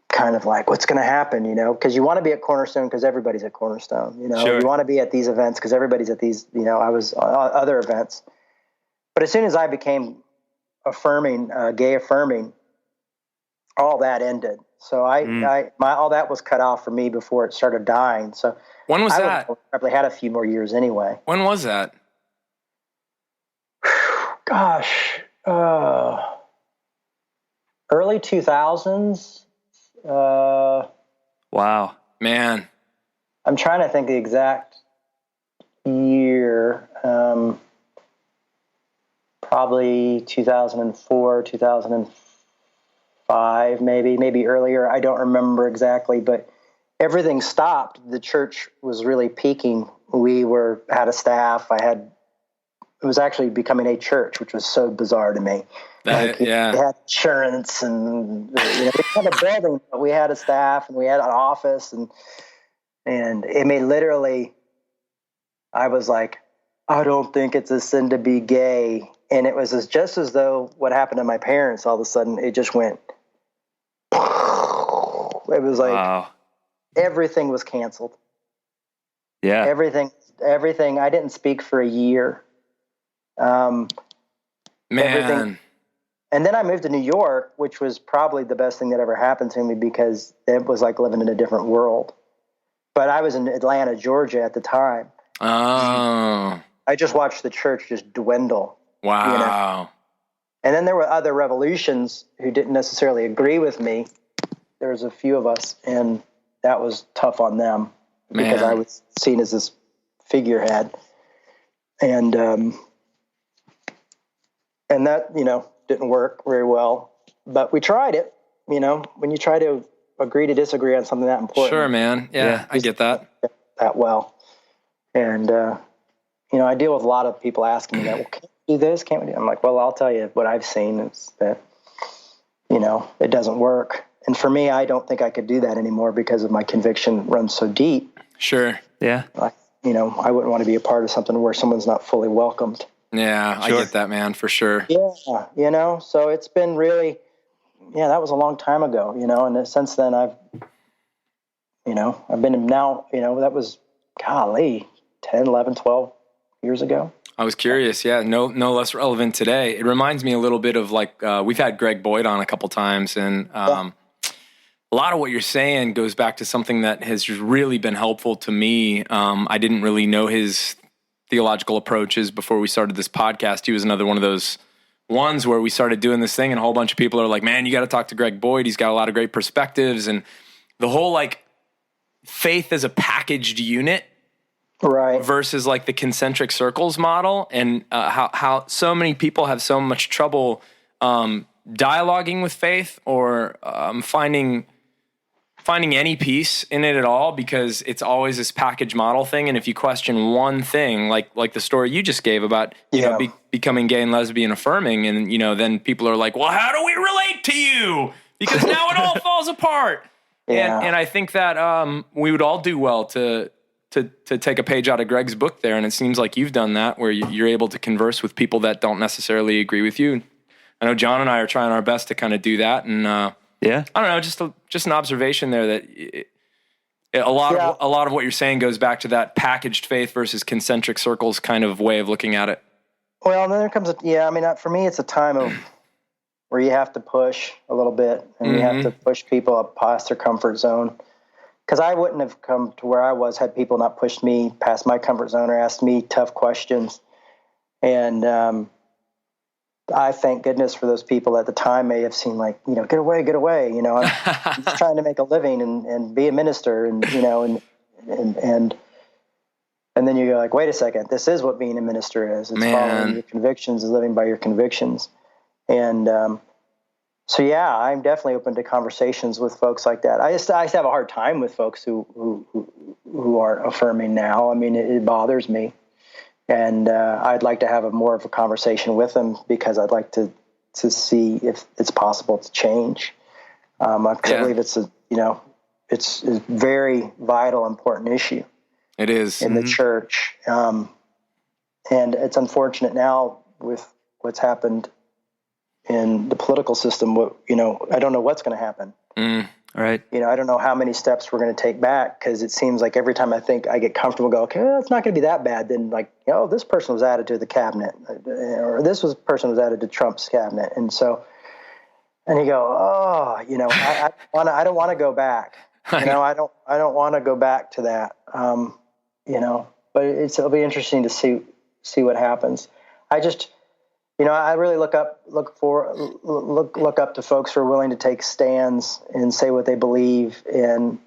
[SPEAKER 5] kind of like, what's going to happen, because you want to be at Cornerstone because everybody's at Cornerstone,
[SPEAKER 4] Sure.
[SPEAKER 5] You want to be at these events because everybody's at these, I was other events. But as soon as I became gay affirming, all that ended. So all that was cut off for me before it started dying. So
[SPEAKER 3] when was
[SPEAKER 5] I
[SPEAKER 3] that?
[SPEAKER 5] Probably had a few more years anyway.
[SPEAKER 3] When was that?
[SPEAKER 5] Gosh, early 2000s.
[SPEAKER 4] wow,
[SPEAKER 3] man.
[SPEAKER 5] I'm trying to think the exact year. Probably 2004, 2005, maybe earlier. I don't remember exactly, but everything stopped. The church was really peaking. We had a staff. It was actually becoming a church, which was so bizarre to me.
[SPEAKER 3] Yeah.
[SPEAKER 5] We had insurance and we had a building, but we had a staff and we had an office and it may literally, I was like, I don't think it's a sin to be gay. And it was just as though what happened to my parents, all of a sudden it just went, it was like,
[SPEAKER 4] wow.
[SPEAKER 5] Everything was canceled.
[SPEAKER 4] Yeah.
[SPEAKER 5] Everything. I didn't speak for a year.
[SPEAKER 3] Man.
[SPEAKER 5] Everything. And then I moved to New York, which was probably the best thing that ever happened to me because it was like living in a different world. But I was in Atlanta, Georgia at the time.
[SPEAKER 3] Oh.
[SPEAKER 5] I just watched the church just dwindle.
[SPEAKER 3] Wow.
[SPEAKER 5] And then there were other revolutions who didn't necessarily agree with me. There was a few of us, and that was tough on them because I was seen as this figurehead. And that, didn't work very well, but we tried it. When you try to agree to disagree on something that important.
[SPEAKER 3] Sure, man. Yeah, I get that.
[SPEAKER 5] That well. And, I deal with a lot of people asking me that, well, can't we do this? Can't we do? I'm like, well, I'll tell you what I've seen is that, it doesn't work. And for me, I don't think I could do that anymore because of my conviction runs so deep.
[SPEAKER 3] Sure.
[SPEAKER 4] Yeah.
[SPEAKER 5] I wouldn't want to be a part of something where someone's not fully welcomed.
[SPEAKER 3] Yeah, sure. I get that, man, for sure.
[SPEAKER 5] Yeah, so it's been really, that was a long time ago, and since then I've been now, that was, golly, 10, 11, 12 years ago.
[SPEAKER 3] I was curious. Yeah, no less relevant today. It reminds me a little bit of we've had Greg Boyd on a couple times, and a lot of what you're saying goes back to something that has really been helpful to me. I didn't really know his theological approaches before we started this podcast. He was another one of those ones where we started doing this thing and a whole bunch of people are like, man, you got to talk to Greg Boyd. He's got a lot of great perspectives, and the whole faith as a packaged unit
[SPEAKER 5] Right.
[SPEAKER 3] versus like the concentric circles model, and how so many people have so much trouble dialoguing with faith, or finding any peace in it at all, because it's always this package model thing. And if you question one thing, like the story you just gave about, you know, becoming gay and lesbian affirming, and, you know, then people are like, well, how do we relate to you? Because now it all falls apart.
[SPEAKER 5] Yeah.
[SPEAKER 3] And I think that we would all do well to take a page out of Greg's book there. And it seems like you've done that, where you're able to converse with people that don't necessarily agree with you. I know John and I are trying our best to kind of do that. And I don't know, just an observation there that a lot of what you're saying goes back to that packaged faith versus concentric circles kind of way of looking at it.
[SPEAKER 5] Well, and then there comes for me, it's a time of where you have to push a little bit, and you have to push people up past their comfort zone. Because I wouldn't have come to where I was had people not pushed me past my comfort zone or asked me tough questions. And I thank goodness for those people at the time may have seen like, you know, get away, you know, I'm just trying to make a living and be a minister, and, you know, and then you go like, wait a second, this is what being a minister is. It's following your convictions, is living by your convictions. And so, yeah, I'm definitely open to conversations with folks like that. I just have a hard time with folks who aren't affirming now. I mean, it bothers me. And I'd like to have more of a conversation with them, because I'd like to see if it's possible to change. I believe it's it's a very vital, important issue.
[SPEAKER 3] It is
[SPEAKER 5] in the church, and it's unfortunate now with what's happened in the political system. I don't know what's going to happen.
[SPEAKER 4] Right.
[SPEAKER 5] You know, I don't know how many steps we're going to take back, because it seems like every time I think I get comfortable, go, okay, well, it's not going to be that bad. Then like, this person was added to the cabinet, or person was added to Trump's cabinet. And so, and you go, oh, you know, I don't want to go back. You know, I don't want to go back to that. You know, but it'll be interesting to see what happens. I just, you know, I really look up to folks who are willing to take stands and say what they believe, and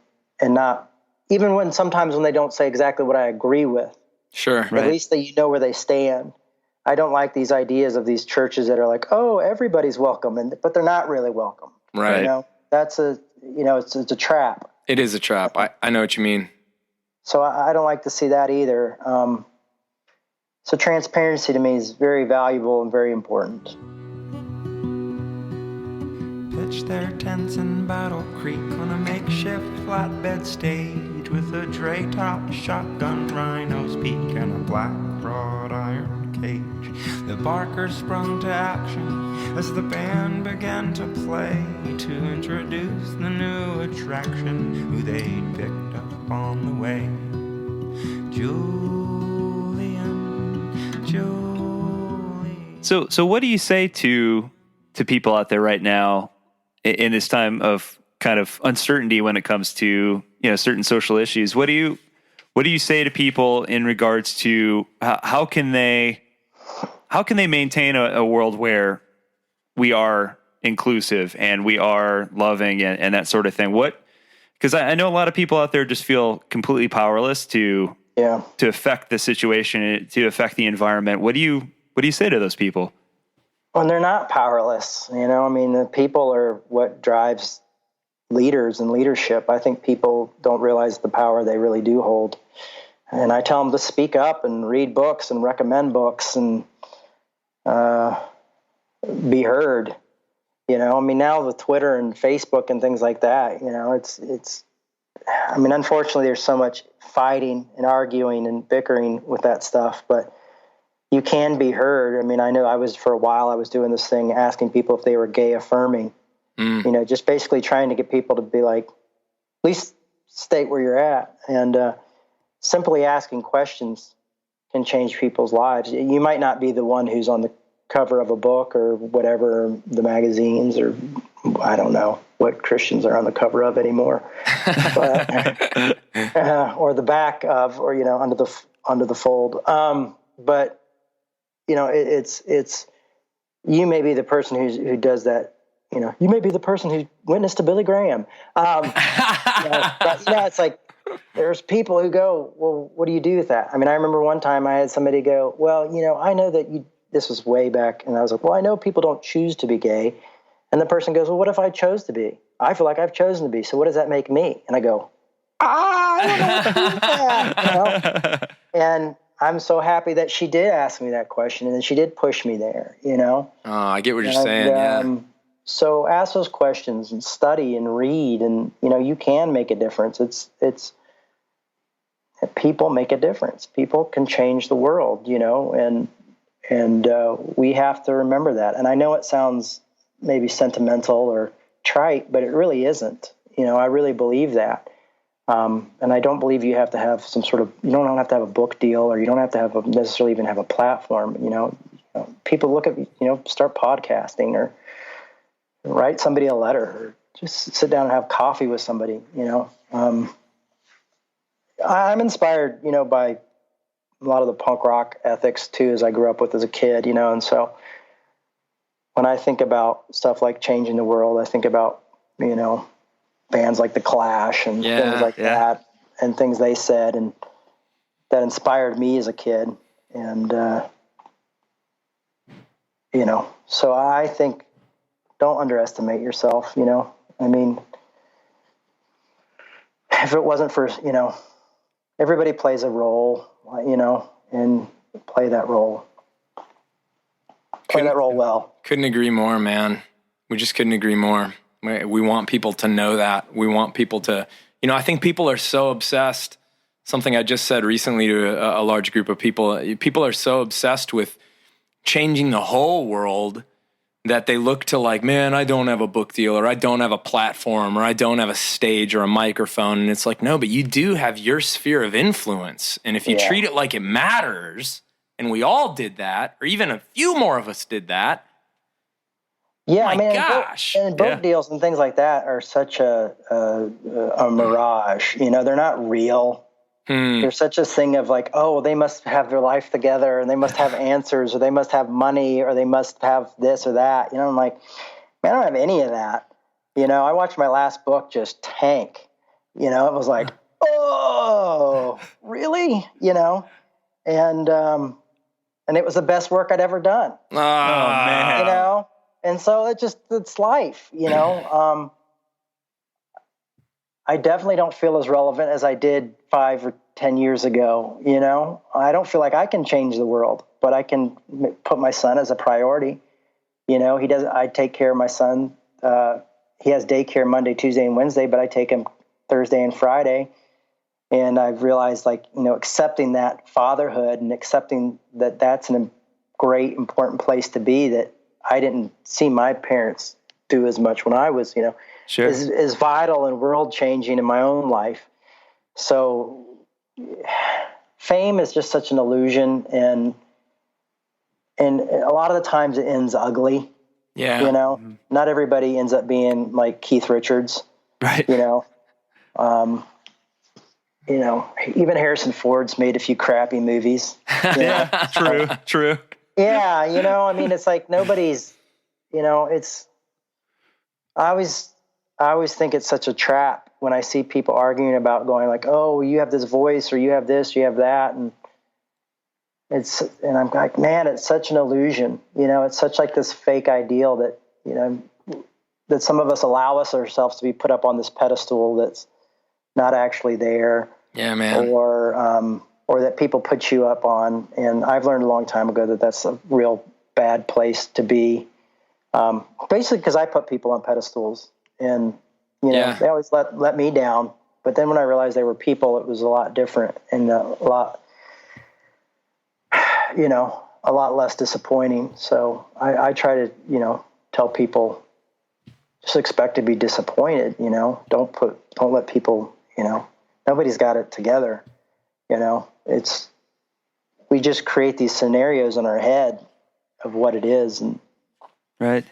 [SPEAKER 5] not, even when sometimes when they don't say exactly what I agree with.
[SPEAKER 3] Sure.
[SPEAKER 5] At least that you know where they stand. I don't like these ideas of these churches that are like, oh, everybody's welcome, but they're not really welcome.
[SPEAKER 3] Right.
[SPEAKER 5] You know, it's a trap.
[SPEAKER 3] It is a trap. I know what you mean.
[SPEAKER 5] So I don't like to see that either. So transparency to me is very valuable and very important.
[SPEAKER 2] Pitch their tents in Battle Creek on a makeshift flatbed stage, with a dray-top shotgun, rhino's peak, and a black wrought iron cage. The Bakker sprung to action as the band began to play, to introduce the new attraction who they'd picked up on the way.
[SPEAKER 4] So what do you say to people out there right now in this time of kind of uncertainty when it comes to, you know, certain social issues? What do you say to people in regards to how can they maintain a world where we are inclusive and we are loving and that sort of thing? Because I know a lot of people out there just feel completely powerless to affect the situation, to affect the environment. What do you say to those people?
[SPEAKER 5] Well, they're not powerless. You know, I mean, the people are what drives leaders and leadership. I think people don't realize the power they really do hold. And I tell them to speak up and read books and recommend books and be heard. You know, I mean, now with Twitter and Facebook and things like that, you know, it's, I mean, unfortunately, there's so much fighting and arguing and bickering with that stuff, but you can be heard. I mean, I know for a while I was doing this thing, asking people if they were gay affirming, you know, just basically trying to get people to be like, at least state where you're at. And simply asking questions can change people's lives. You might not be the one who's on the cover of a book or whatever, or the magazines, or I don't know what Christians are on the cover of anymore, but, or the back of, or, you know, under the fold. But you know, it's you may be the person who does that. You know, you may be the person who witnessed to Billy Graham. But, you know, it's like, there's people who go, well, what do you do with that? I mean, I remember one time I had somebody go, well, I know that this was way back. And I was like, well, I know people don't choose to be gay. And the person goes, well, what if I chose to be? I feel like I've chosen to be. So what does that make me? And I go, I don't know what to do with that. And I'm so happy that she did ask me that question, and then she did push me there,
[SPEAKER 3] Oh, I get what you're saying. Yeah.
[SPEAKER 5] So ask those questions and study and read, and you can make a difference. It's people make a difference. People can change the world, and we have to remember that. And I know it sounds maybe sentimental or trite, but it really isn't. I really believe that. And I don't believe you have to have you don't have to have a book deal, or you don't have to necessarily even have a platform. People look at, start podcasting or write somebody a letter, or just sit down and have coffee with somebody, I'm inspired, by a lot of the punk rock ethics too, as I grew up with as a kid, and so when I think about stuff like changing the world, I think about, bands like The Clash and things like that, and things they said, and that inspired me as a kid. And, so I think don't underestimate yourself, I mean, if it wasn't for, everybody plays a role, and play that role. Play that role well.
[SPEAKER 3] Couldn't agree more, man. We just couldn't agree more. We want people to know that. We want people to, I think people are so obsessed. Something I just said recently to a large group of people. People are so obsessed with changing the whole world that they look to like, man, I don't have a book deal, or I don't have a platform, or I don't have a stage or a microphone. And it's like, no, but you do have your sphere of influence. And if you treat it like it matters, and we all did that, or even a few more of us did that.
[SPEAKER 5] Yeah,
[SPEAKER 3] my gosh.
[SPEAKER 5] And book deals and things like that are such a mirage. They're not real. There's such a thing of like, oh, they must have their life together, and they must have answers, or they must have money, or they must have this or that. I'm like, man, I don't have any of that. I watched my last book just tank. It was like, oh, really? And it was the best work I'd ever done.
[SPEAKER 3] Oh, man.
[SPEAKER 5] And so it's life, I definitely don't feel as relevant as I did 5 or 10 years ago. I don't feel like I can change the world, but I can put my son as a priority. I take care of my son. He has daycare Monday, Tuesday, and Wednesday, but I take him Thursday and Friday. And I've realized, accepting that fatherhood and accepting that that's a great, important place to be, that I didn't see my parents do as much when I was,
[SPEAKER 4] Sure.
[SPEAKER 5] is vital and world changing in my own life. So fame is just such an illusion, and a lot of the times it ends ugly.
[SPEAKER 3] Yeah.
[SPEAKER 5] Not everybody ends up being like Keith Richards.
[SPEAKER 4] Right.
[SPEAKER 5] Even Harrison Ford's made a few crappy movies.
[SPEAKER 4] Yeah, true.
[SPEAKER 5] Yeah, it's like nobody's, I always think it's such a trap when I see people arguing about going like, oh, you have this voice, or you have this, you have that. And I'm like, man, it's such an illusion. It's such like this fake ideal that, that some of us allow ourselves to be put up on this pedestal that's not actually there.
[SPEAKER 3] Yeah, man.
[SPEAKER 5] Or that people put you up on. And I've learned a long time ago that that's a real bad place to be. Basically because I put people on pedestals, and, they always let me down. But then when I realized they were people, it was a lot different and a lot less disappointing. So I try to, tell people, just expect to be disappointed, don't let people, nobody's got it together. We just create these scenarios in our head of what it is. And,
[SPEAKER 4] right.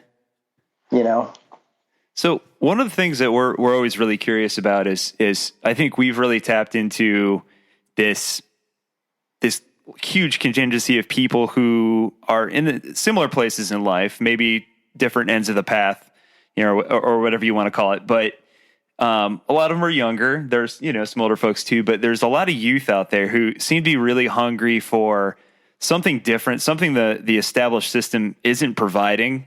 [SPEAKER 4] So one of the things that we're always really curious about is I think we've really tapped into this huge contingency of people who are in similar places in life, maybe different ends of the path, or whatever you want to call it. But A lot of them are younger. There's, some older folks too, but there's a lot of youth out there who seem to be really hungry for something different, something the established system isn't providing.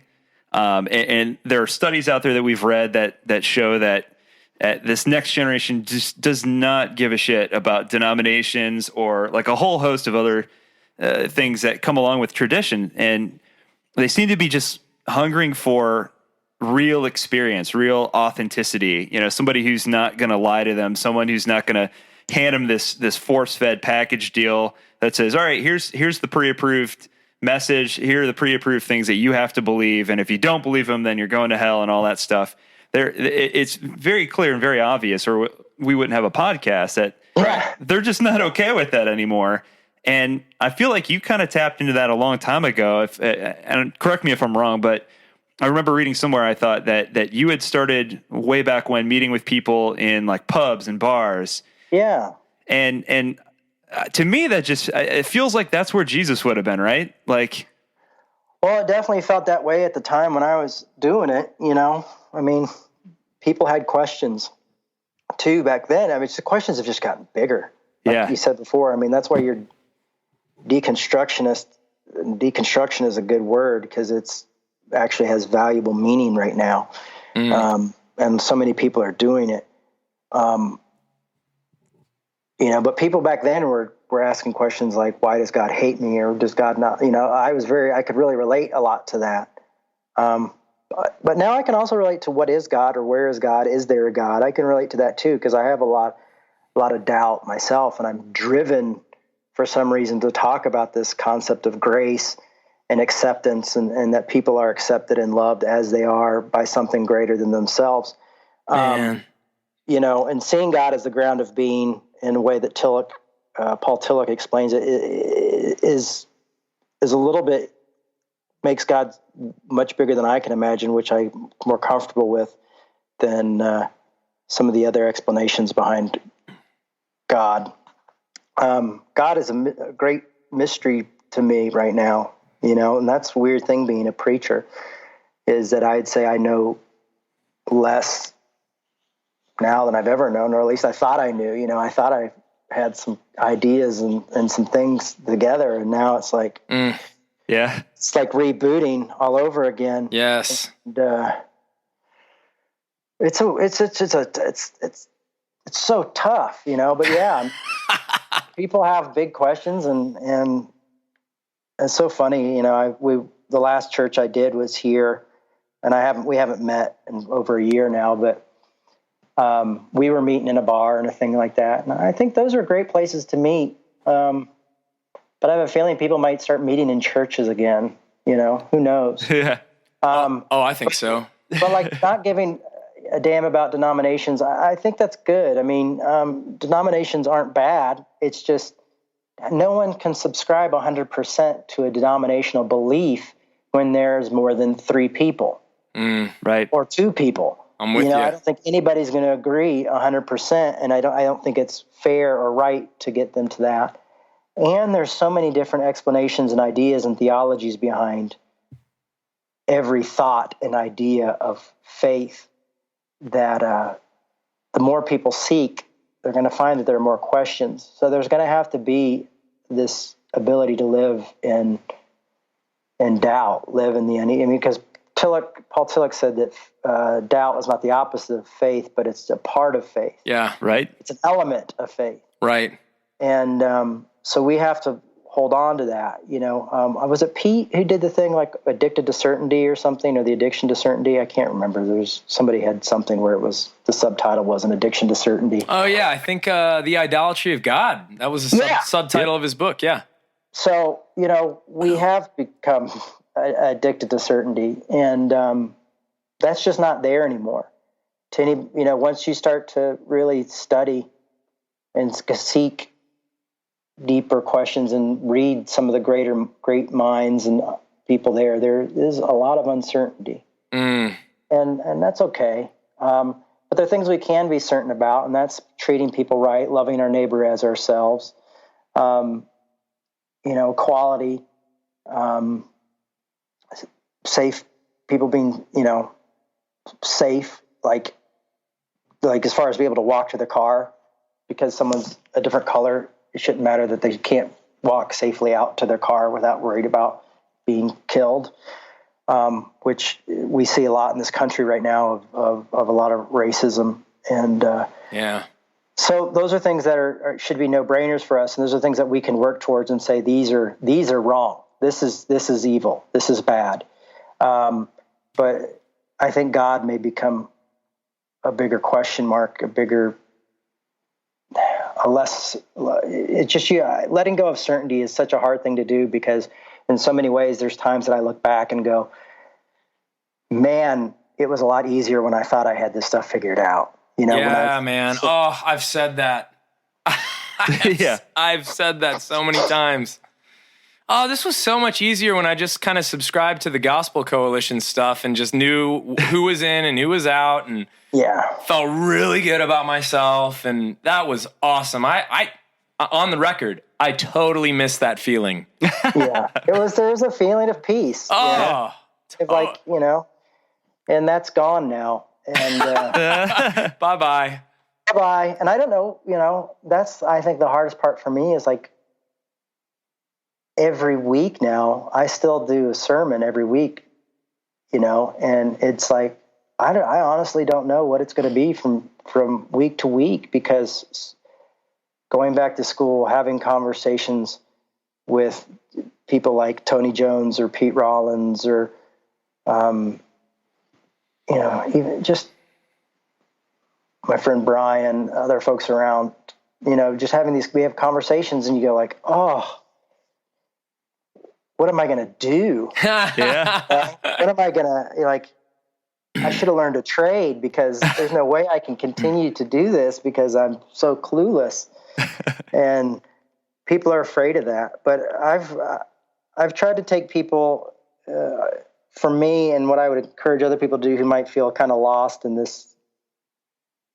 [SPEAKER 4] And there are studies out there that we've read that show that this next generation just does not give a shit about denominations or like a whole host of other things that come along with tradition. And they seem to be just hungering for real experience, real authenticity, somebody who's not going to lie to them, someone who's not going to hand them this force-fed package deal that says, all right, here's the pre-approved message. Here are the pre-approved things that you have to believe. And if you don't believe them, then you're going to hell and all that stuff. It's very clear and very obvious, or we wouldn't have a podcast, that they're just not okay with that anymore. And I feel like you kind of tapped into that a long time ago. And correct me if I'm wrong, but I remember reading somewhere, I thought that you had started way back when meeting with people in like pubs and bars.
[SPEAKER 5] Yeah.
[SPEAKER 4] And to me, that just, it feels like that's where Jesus would have been, right? Like,
[SPEAKER 5] well, it definitely felt that way at the time when I was doing it, I mean, people had questions too back then. I mean, the questions have just gotten bigger. Like you said before. I mean, that's why you're deconstructionist. Deconstruction is a good word because it's actually has valuable meaning right now. And so many people are doing it. But people back then were asking questions like, why does God hate me? Or does God not, I could really relate a lot to that. But now I can also relate to what is God or where is God? Is there a God? I can relate to that too, because I have a lot of doubt myself, and I'm driven for some reason to talk about this concept of grace and acceptance, and that people are accepted and loved as they are by something greater than themselves. And seeing God as the ground of being in a way that Paul Tillich explains it is a little bit, makes God much bigger than I can imagine, which I'm more comfortable with than some of the other explanations behind God. God is a great mystery to me right now, and that's the weird thing being a preacher, is that I'd say I know less now than I've ever known, or at least I thought I knew. I thought I had some ideas and some things together, and now it's like, it's like rebooting all over again.
[SPEAKER 3] Yes,
[SPEAKER 5] and, it's so tough, But yeah, people have big questions, and it's so funny. The last church I did was here, and we haven't met in over a year now, but we were meeting in a bar and a thing like that. And I think those are great places to meet. But I have a feeling people might start meeting in churches again. Who knows?
[SPEAKER 3] Yeah. I think so.
[SPEAKER 5] But like not giving a damn about denominations, I think that's good. I mean, denominations aren't bad. It's just no one can subscribe 100% to a denominational belief when there's more than 3 people,
[SPEAKER 4] right,
[SPEAKER 5] or 2 people.
[SPEAKER 3] I'm with you.
[SPEAKER 5] I don't think anybody's going to agree 100%, and I don't think it's fair or right to get them to that. And there's so many different explanations and ideas and theologies behind every thought and idea of faith that the more people seek, they're going to find that there are more questions. So there's going to have to be this ability to live in doubt, live in the uneasy. I mean, because Paul Tillich said that doubt is not the opposite of faith, but it's a part of faith.
[SPEAKER 3] Yeah, right.
[SPEAKER 5] It's an element of faith.
[SPEAKER 3] Right.
[SPEAKER 5] And so we have to hold on to that. Was it Pete who did the thing like addicted to certainty or something, or the addiction to certainty? I can't remember. Somebody had something where it was, the subtitle was an addiction to certainty.
[SPEAKER 3] Oh yeah. I think the idolatry of God, that was a subtitle of his book. Yeah.
[SPEAKER 5] So, we have become addicted to certainty, and that's just not there anymore. Once you start to really study and seek deeper questions and read some of the great minds and people there is a lot of uncertainty, and that's okay. But there are things we can be certain about, and that's treating people right, loving our neighbor as ourselves, equality, safe people being, safe, like like as far as be able to walk to their car because someone's a different color, it shouldn't matter that they can't walk safely out to their car without worried about being killed, which we see a lot in this country right now of a lot of racism. And so those are things that should be no-brainers for us, and those are things that we can work towards and say these are wrong. This is evil. This is bad. But I think God may become a bigger question mark, it's just letting go of certainty is such a hard thing to do because in so many ways there's times that I look back and go, man, it was a lot easier when I thought I had this stuff figured out.
[SPEAKER 3] Man. Oh, I've said that. I've said that so many times. Oh, this was so much easier when I just kind of subscribed to the Gospel Coalition stuff and just knew who was in and who was out and felt really good about myself. And that was awesome. I on the record, I totally missed that feeling.
[SPEAKER 5] There was a feeling of peace.
[SPEAKER 3] Oh,
[SPEAKER 5] and that's gone now. And
[SPEAKER 3] bye-bye.
[SPEAKER 5] Bye-bye. And I don't know, that's, I think the hardest part for me is like every week now, I still do a sermon every week, and it's like, I honestly don't know what it's going to be from week to week, because going back to school, having conversations with people like Tony Jones or Pete Rollins or, even just my friend Brian, other folks around, just having we have conversations and you go like, oh, what am I going to do? What am I going to, I should have learned a trade because there's no way I can continue to do this because I'm so clueless. And people are afraid of that. But I've tried to take people, for me, and what I would encourage other people to do who might feel kind of lost in this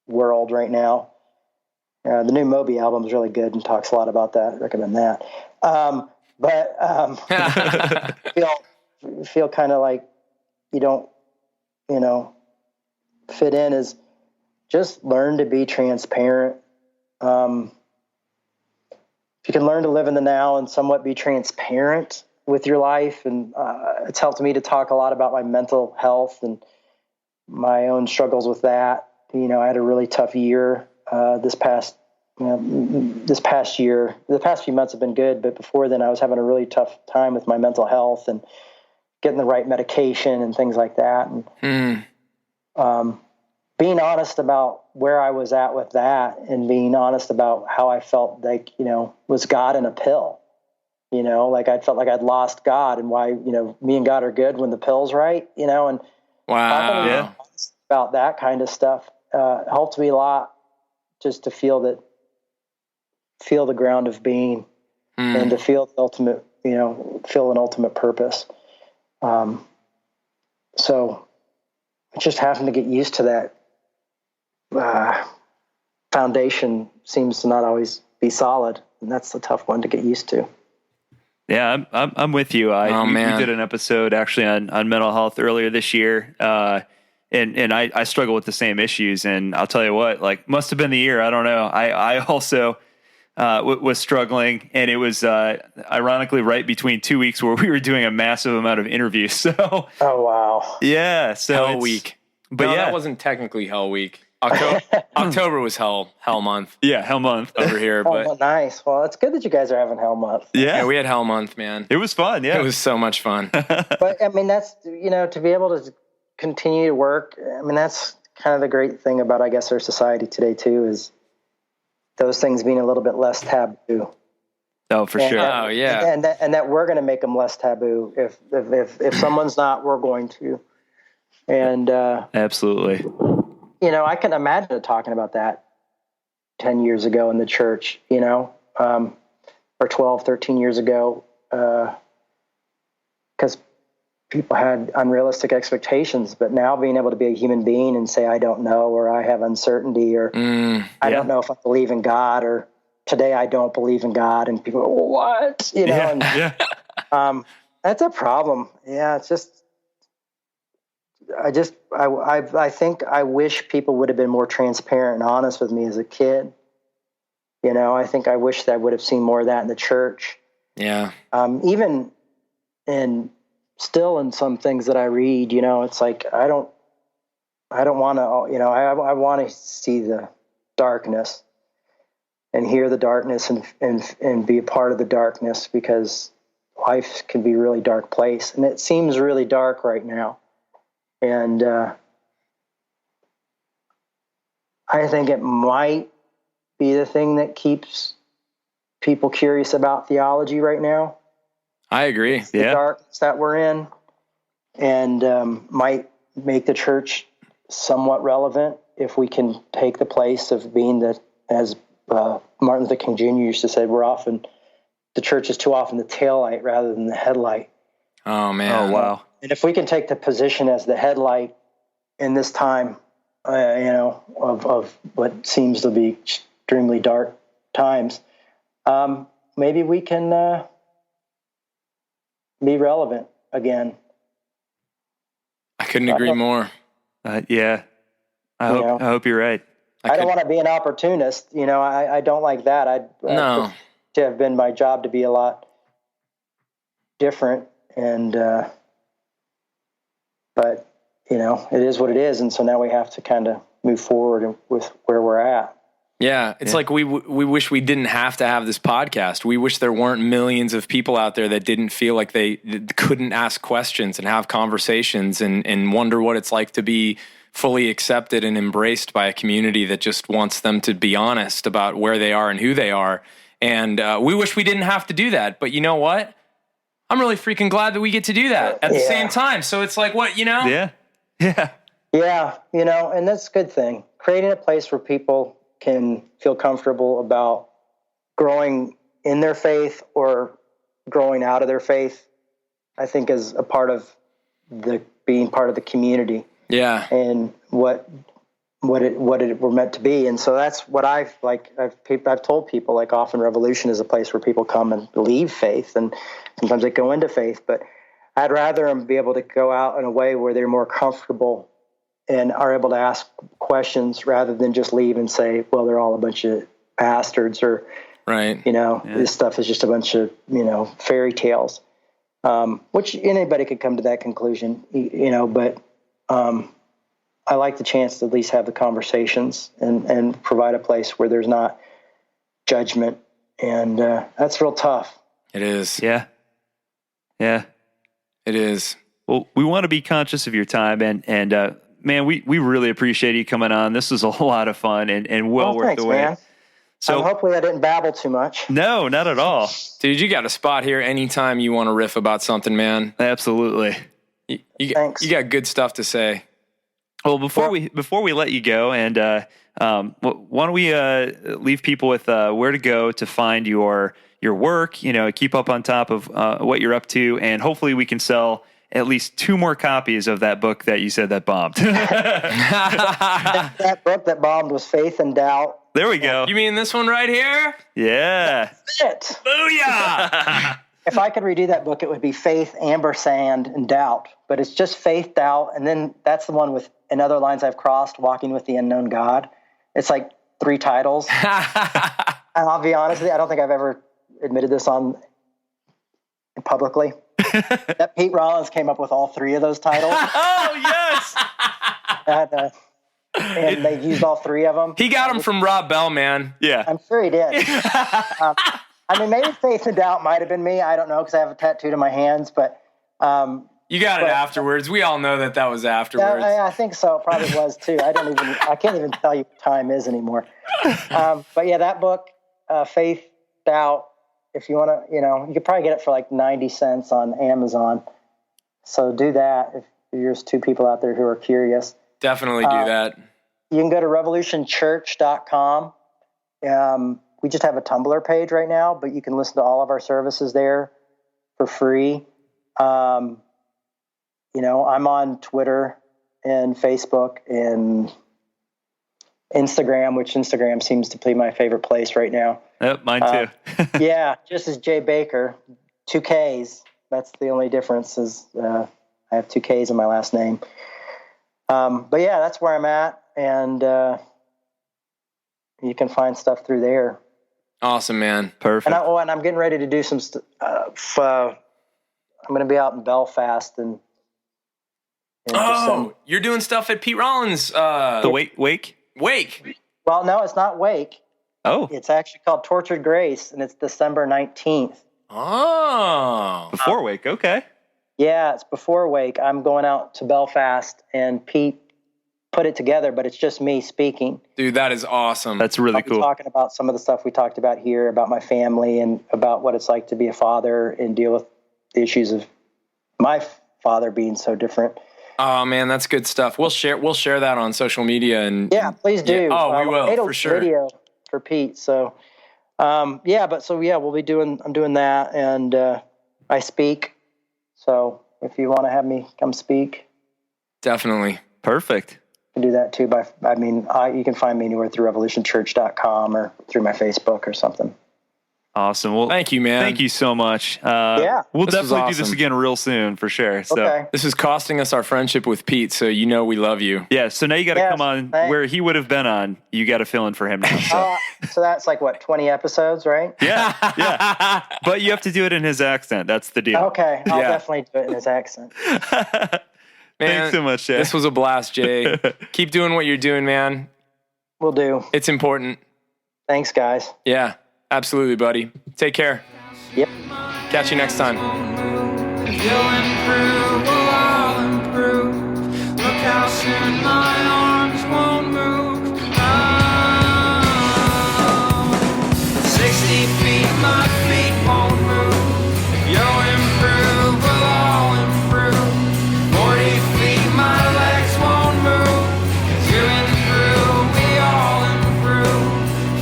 [SPEAKER 5] world right now. The new Moby album is really good and talks a lot about that. I recommend that. Feel kind of like you don't, fit in, is just learn to be transparent. If you can learn to live in the now and somewhat be transparent with your life, and it's helped me to talk a lot about my mental health and my own struggles with that. I had a really tough year this past year. The past few months have been good, but before then I was having a really tough time with my mental health and getting the right medication and things like that. And being honest about where I was at with that and being honest about how I felt like, was God in a pill? I felt like I'd lost God, and why, me and God are good when the pill's right, and
[SPEAKER 3] wow.
[SPEAKER 5] About that kind of stuff helped me a lot, just to feel the ground of being and to feel the ultimate, feel an ultimate purpose. So just having to get used to that foundation seems to not always be solid, and that's a tough one to get used to.
[SPEAKER 4] Yeah, I'm with you. We did an episode actually on mental health earlier this year, and I struggle with the same issues. And I'll tell you what, must have been the year. I don't know. I also was struggling, and it was ironically right between 2 weeks where we were doing a massive amount of interviews. So,
[SPEAKER 5] oh wow,
[SPEAKER 4] yeah, so
[SPEAKER 3] Hell week.
[SPEAKER 4] But
[SPEAKER 3] that wasn't technically Hell week. October was hell month.
[SPEAKER 4] Yeah, Hell month
[SPEAKER 3] over here. But
[SPEAKER 5] well, nice. Well, it's good that you guys are having Hell month.
[SPEAKER 3] Yeah, we had Hell month, man.
[SPEAKER 4] It was fun. Yeah,
[SPEAKER 3] it was so much fun.
[SPEAKER 5] But I mean, that's to be able to continue to work. I mean, that's kind of the great thing about, I guess, our society today too, is those things being a little bit less taboo.
[SPEAKER 4] Oh, for sure.
[SPEAKER 3] Oh, yeah.
[SPEAKER 5] And that we're going to make them less taboo. If someone's not, we're going to. And
[SPEAKER 4] absolutely.
[SPEAKER 5] I can imagine talking about that 10 years ago in the church, or 12, 13 years ago, because people had unrealistic expectations. But now being able to be a human being and say, I don't know, or I have uncertainty, or I don't know if I believe in God, or today I don't believe in God, and people go, what? That's a problem. Yeah, it's just, I think I wish people would have been more transparent and honest with me as a kid. I think I wish that I would have seen more of that in the church.
[SPEAKER 3] Yeah.
[SPEAKER 5] Even still in some things that I read, it's like, I don't want to, I want to see the darkness and hear the darkness and be a part of the darkness, because life can be a really dark place. And it seems really dark right now. And I think it might be the thing that keeps people curious about theology right now.
[SPEAKER 3] I agree.
[SPEAKER 5] The darkness that we're in, and might make the church somewhat relevant if we can take the place of being as Martin Luther King Jr. used to say, the church is too often the taillight rather than the headlight.
[SPEAKER 3] Oh, man.
[SPEAKER 4] Oh, wow.
[SPEAKER 5] And if we can take the position as the headlight in this time, of what seems to be extremely dark times, maybe we can be relevant again.
[SPEAKER 3] I couldn't agree more.
[SPEAKER 4] Yeah. I hope you're right.
[SPEAKER 5] I don't want to be an opportunist. I don't like that. I'd to have been my job to be a lot different. And, but it is what it is. And so now we have to kind of move forward with where we're at.
[SPEAKER 3] Yeah. It's like we wish we didn't have to have this podcast. We wish there weren't millions of people out there that didn't feel like they couldn't ask questions and have conversations and wonder what it's like to be fully accepted and embraced by a community that just wants them to be honest about where they are and who they are. And we wish we didn't have to do that. But you know what? I'm really freaking glad that we get to do that at the same time. So it's like,
[SPEAKER 4] Yeah. Yeah.
[SPEAKER 5] Yeah. And that's a good thing. Creating a place where people can feel comfortable about growing in their faith or growing out of their faith, I think is a part of being part of the community.
[SPEAKER 3] Yeah.
[SPEAKER 5] And what it were meant to be. And so that's what I've told people, like, often Revolution is a place where people come and leave faith, and sometimes they go into faith, but I'd rather them be able to go out in a way where they're more comfortable and are able to ask questions rather than just leave and say, well, they're all a bunch of bastards, or,
[SPEAKER 3] right.
[SPEAKER 5] This stuff is just a bunch of, fairy tales, which anybody could come to that conclusion, but I like the chance to at least have the conversations and provide a place where there's not judgment. And that's real tough.
[SPEAKER 3] It is.
[SPEAKER 4] Yeah. Yeah.
[SPEAKER 3] It is.
[SPEAKER 4] Well, we want to be conscious of your time, and man, we really appreciate you coming on. This was a lot of fun and worth
[SPEAKER 5] thanks,
[SPEAKER 4] the wait.
[SPEAKER 5] Man. So hopefully I didn't babble too much.
[SPEAKER 4] No, not at all.
[SPEAKER 3] Dude, you got a spot here anytime you want to riff about something, man.
[SPEAKER 4] Absolutely.
[SPEAKER 5] Thanks.
[SPEAKER 3] You got good stuff to say.
[SPEAKER 4] Well, before we let you go, and why don't we leave people with where to go to find your work? Keep up on top of what you're up to, and hopefully we can sell at least 2 more copies of that book that you said that bombed.
[SPEAKER 5] That book that bombed was Faith and Doubt.
[SPEAKER 4] There we go.
[SPEAKER 3] You mean this one right here?
[SPEAKER 4] Yeah.
[SPEAKER 5] That's it.
[SPEAKER 3] Booyah!
[SPEAKER 5] If I could redo that book, it would be Faith, Ampersand, and Doubt. But it's just Faith, Doubt, and then that's the one with, in other lines I've crossed, Walking with the Unknown God. It's like 3 titles. And I'll be honest with you, I don't think I've ever admitted this on publicly. That Pete Rollins came up with all 3 of those titles.
[SPEAKER 4] Oh, yes.
[SPEAKER 5] And they used all 3 of them.
[SPEAKER 3] He got them from Rob Bell, man.
[SPEAKER 4] Yeah.
[SPEAKER 5] I'm sure he did. Maybe Faith and Doubt might have been me. I don't know, because I have a tattoo to my hands. But
[SPEAKER 3] you got it afterwards. We all know that was afterwards.
[SPEAKER 5] I think so. It probably was too. I can't even tell you what time is anymore. But yeah, that book, Faith, Doubt. If you want to, you could probably get it for like 90 cents on Amazon. So do that if there's 2 people out there who are curious.
[SPEAKER 3] Definitely do that.
[SPEAKER 5] You can go to revolutionchurch.com. We just have a Tumblr page right now, but you can listen to all of our services there for free. I'm on Twitter and Facebook and Instagram, which Instagram seems to be my favorite place right now.
[SPEAKER 4] Yep, mine too.
[SPEAKER 5] Yeah, just as Jay Bakker, 2 Ks. That's the only difference is I have 2 Ks in my last name. But yeah, that's where I'm at, and you can find stuff through there.
[SPEAKER 3] Awesome, man.
[SPEAKER 4] Perfect.
[SPEAKER 5] And I'm getting ready to do some. I'm going to be out in Belfast and.
[SPEAKER 3] You're doing stuff at Pete Rollins.
[SPEAKER 4] The Wake?
[SPEAKER 3] Wake.
[SPEAKER 5] Well, no, it's not Wake.
[SPEAKER 4] Oh.
[SPEAKER 5] It's actually called Tortured Grace, and it's December 19th.
[SPEAKER 3] Oh.
[SPEAKER 4] Before Wake, okay.
[SPEAKER 5] Yeah, it's before Wake. I'm going out to Belfast, and Pete put it together, but it's just me speaking.
[SPEAKER 3] Dude, that is awesome.
[SPEAKER 4] That's really
[SPEAKER 5] I'll be talking about some of the stuff we talked about here, about my family, and about what it's like to be a father and deal with the issues of my father being so different.
[SPEAKER 3] Oh man, that's good stuff. We'll share that on social media and
[SPEAKER 5] yeah, please do.
[SPEAKER 3] Yeah. Oh, we will
[SPEAKER 5] I made a
[SPEAKER 3] for sure.
[SPEAKER 5] Video for Pete, so I'm doing that, and I speak. So if you want to have me come speak,
[SPEAKER 3] definitely.
[SPEAKER 4] Perfect.
[SPEAKER 5] You can do that too. You can find me anywhere through revolutionchurch.com or through my Facebook or something.
[SPEAKER 4] Awesome. Well,
[SPEAKER 3] thank you, man.
[SPEAKER 4] Thank you so much. We'll definitely do this again real soon for sure. So
[SPEAKER 5] okay.
[SPEAKER 3] This is costing us our friendship with Pete, so you know we love you.
[SPEAKER 4] Yeah. So now you got to come on where he would have been on. You got to fill in for him now. So.
[SPEAKER 5] So that's like what, 20 episodes, right?
[SPEAKER 4] Yeah. But you have to do it in his accent. That's the deal.
[SPEAKER 5] Okay, I'll definitely do it in his accent.
[SPEAKER 3] Man,
[SPEAKER 4] thanks so much, Jay.
[SPEAKER 3] This was a blast, Jay. Keep doing what you're doing, man.
[SPEAKER 5] Will do.
[SPEAKER 3] It's important.
[SPEAKER 5] Thanks, guys.
[SPEAKER 3] Yeah, absolutely, buddy. Take care.
[SPEAKER 5] Yep.
[SPEAKER 3] Catch you next time.
[SPEAKER 2] If you'll improve, we'll all improve. Look how soon my arms won't move. Oh, 60 feet, my feet won't move. If you'll improve, we'll all improve. 40 feet, my legs won't move. If you improve, we all improve.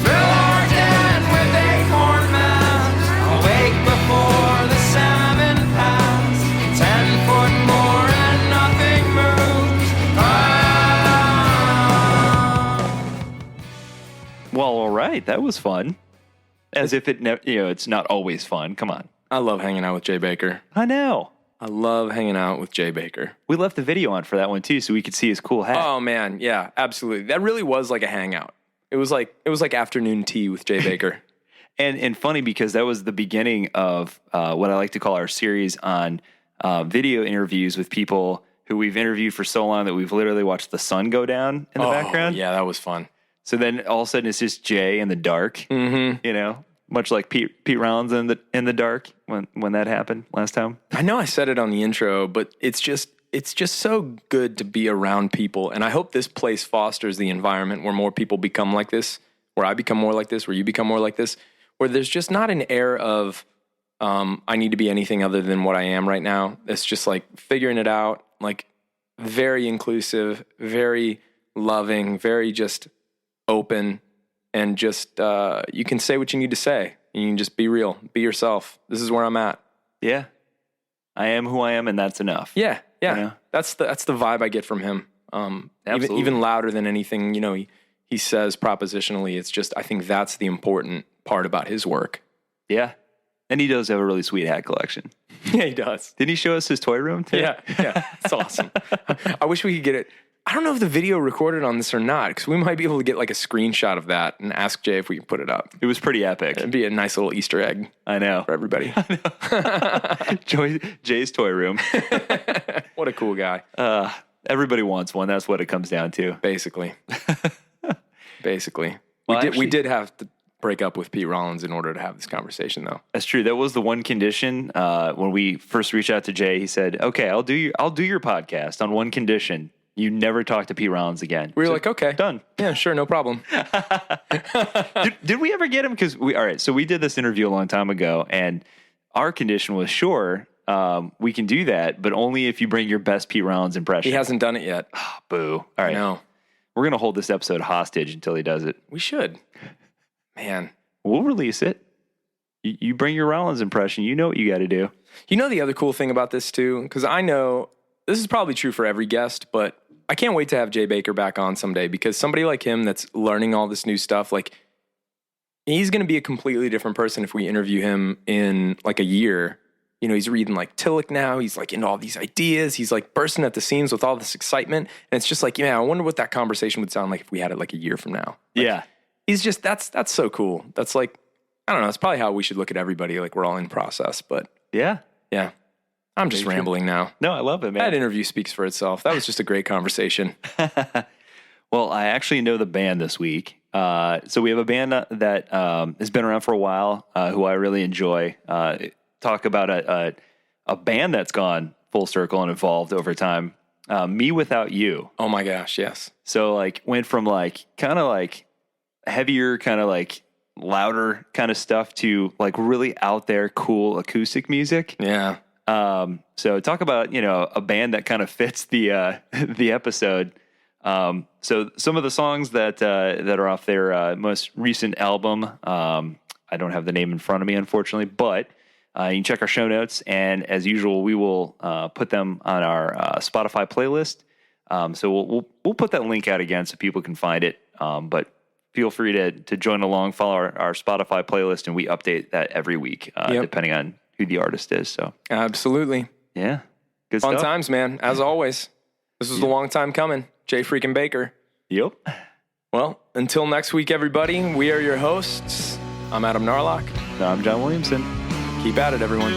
[SPEAKER 2] Fill our den with acorn mass. Awake before the salmon pass. 10 foot more and nothing moves.
[SPEAKER 4] Well, all right. That was fun. As if it's not always fun. Come on.
[SPEAKER 3] I love hanging out with Jay Bakker.
[SPEAKER 4] I know.
[SPEAKER 3] I love hanging out with Jay Bakker.
[SPEAKER 4] We left the video on for that one too, so we could see his cool hat.
[SPEAKER 3] Oh man, yeah, absolutely. That really was like a hangout. It was like afternoon tea with Jay Bakker.
[SPEAKER 4] And funny because that was the beginning of what I like to call our series on video interviews with people who we've interviewed for so long that we've literally watched the sun go down in the background.
[SPEAKER 3] Yeah, that was fun.
[SPEAKER 4] So then all of a sudden it's just Jay in the dark, much like Pete Rollins in the dark when that happened last time.
[SPEAKER 3] I know I said it on the intro, but it's just so good to be around people. And I hope this place fosters the environment where more people become like this, where I become more like this, where you become more like this, where there's just not an air of, I need to be anything other than what I am right now. It's just like figuring it out, like very inclusive, very loving, very just open, and just you can say what you need to say. You can just be real, be yourself. This is where I'm at.
[SPEAKER 4] Yeah, I am who I am, and that's enough.
[SPEAKER 3] Yeah.
[SPEAKER 4] You know?
[SPEAKER 3] That's the vibe I get from him. Even louder than anything he says propositionally. It's just I think that's the important part about his work.
[SPEAKER 4] Yeah, and he does have a really sweet hat collection.
[SPEAKER 3] Yeah, he does.
[SPEAKER 4] Did he show us his toy room too?
[SPEAKER 3] Yeah, it's awesome. I wish we could get it. I don't know if the video recorded on this or not, because we might be able to get like a screenshot of that and ask Jay if we can put it up.
[SPEAKER 4] It was pretty epic.
[SPEAKER 3] It'd be a nice little Easter egg.
[SPEAKER 4] I know.
[SPEAKER 3] For everybody.
[SPEAKER 4] Jay's toy room.
[SPEAKER 3] What a cool guy.
[SPEAKER 4] Everybody wants one. That's what it comes down to.
[SPEAKER 3] Basically.
[SPEAKER 4] Well,
[SPEAKER 3] we did have to break up with Pete Rollins in order to have this conversation, though.
[SPEAKER 4] That's true. That was the one condition. When we first reached out to Jay, he said, "Okay, I'll do your podcast on one condition. You never talk to Pete Rollins again."
[SPEAKER 3] We were like, okay.
[SPEAKER 4] Done.
[SPEAKER 3] Yeah, sure, no problem.
[SPEAKER 4] Did we ever get him? Because so we did this interview a long time ago, and our condition was sure, we can do that, but only if you bring your best Pete Rollins impression.
[SPEAKER 3] He hasn't done it yet.
[SPEAKER 4] Oh, boo. All right.
[SPEAKER 3] No.
[SPEAKER 4] We're going to hold this episode hostage until he does it.
[SPEAKER 3] We should. Man.
[SPEAKER 4] We'll release it. You bring your Rollins impression. You know what you got to do.
[SPEAKER 3] You know the other cool thing about this, too? Because I know this is probably true for every guest, but I can't wait to have Jay Bakker back on someday, because somebody like him that's learning all this new stuff, like, he's going to be a completely different person if we interview him in like a year he's reading like Tillich now. He's like into all these ideas. He's like bursting at the seams with all this excitement. And it's just like, I wonder what that conversation would sound like if we had it like a year from now. Like,
[SPEAKER 4] Yeah.
[SPEAKER 3] he's just, that's so cool. That's like, I don't know. It's probably how we should look at everybody. Like we're all in process, but
[SPEAKER 4] Yeah.
[SPEAKER 3] yeah, I'm just rambling now.
[SPEAKER 4] No, I love it, man.
[SPEAKER 3] That interview speaks for itself. That was just a great conversation.
[SPEAKER 4] Well, I actually know the band this week. So we have a band that has been around for a while, who I really enjoy. Talk about a band that's gone full circle and evolved over time. Me Without You.
[SPEAKER 3] Oh my gosh, yes.
[SPEAKER 4] So like went from like kind of like heavier, kind of like louder kind of stuff to like really out there, cool acoustic music.
[SPEAKER 3] Yeah.
[SPEAKER 4] So talk about, a band that kind of fits the episode. So some of the songs that are off their most recent album, I don't have the name in front of me, unfortunately, but you can check our show notes, and as usual, we will put them on our Spotify playlist. So we'll put that link out again so people can find it. But feel free to join along, follow our Spotify playlist, and we update that every week, depending on who the artist is. So
[SPEAKER 3] Absolutely.
[SPEAKER 4] yeah, good
[SPEAKER 3] Fun
[SPEAKER 4] stuff.
[SPEAKER 3] times, man. As always. This was a long time coming. Jay freaking Bakker.
[SPEAKER 4] Yep.
[SPEAKER 3] Well, until next week, everybody, we are your hosts. I'm Adam Narlock.
[SPEAKER 4] No, I'm John Williamson.
[SPEAKER 3] Keep at it, everyone.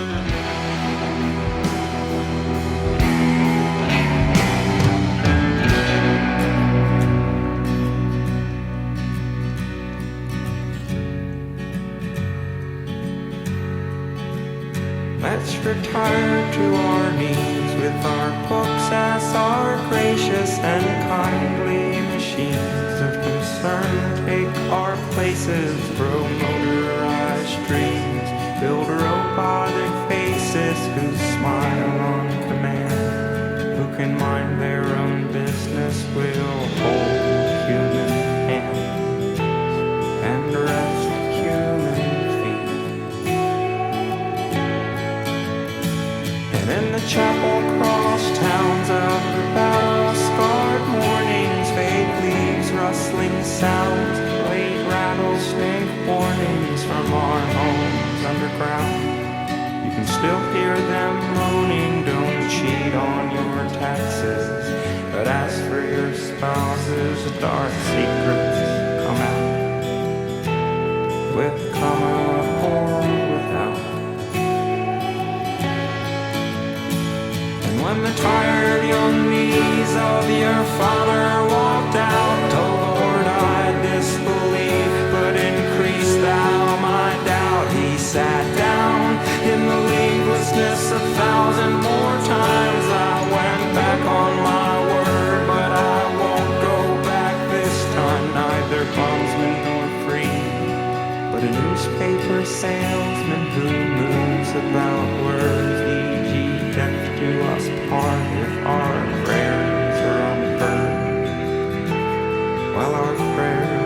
[SPEAKER 2] Let's retire to our knees with our books as our gracious and kindly machines of concern. Take our places, grow motorized dreams, build robotic faces who smile on command, who can mind their own business, will hold human hands and rest human feet. And in the chapel cross towns of the battle-scarred mornings, fade leaves, rustling sounds, late rattlesnake warnings from our homes underground. You can still hear them moaning, don't cheat on your taxes. But as for your spouses, dark secrets come out, with comma or without. When the tired young knees of your father walked out, oh Lord, I disbelieve, but increase thou my doubt. He sat down in the leavelessness 1,000 more times. I went back on my word, but I won't go back this time. Neither bondsman nor free, but a newspaper salesman who moves about words. Death to us part if our prayers are unheard. Well, our prayers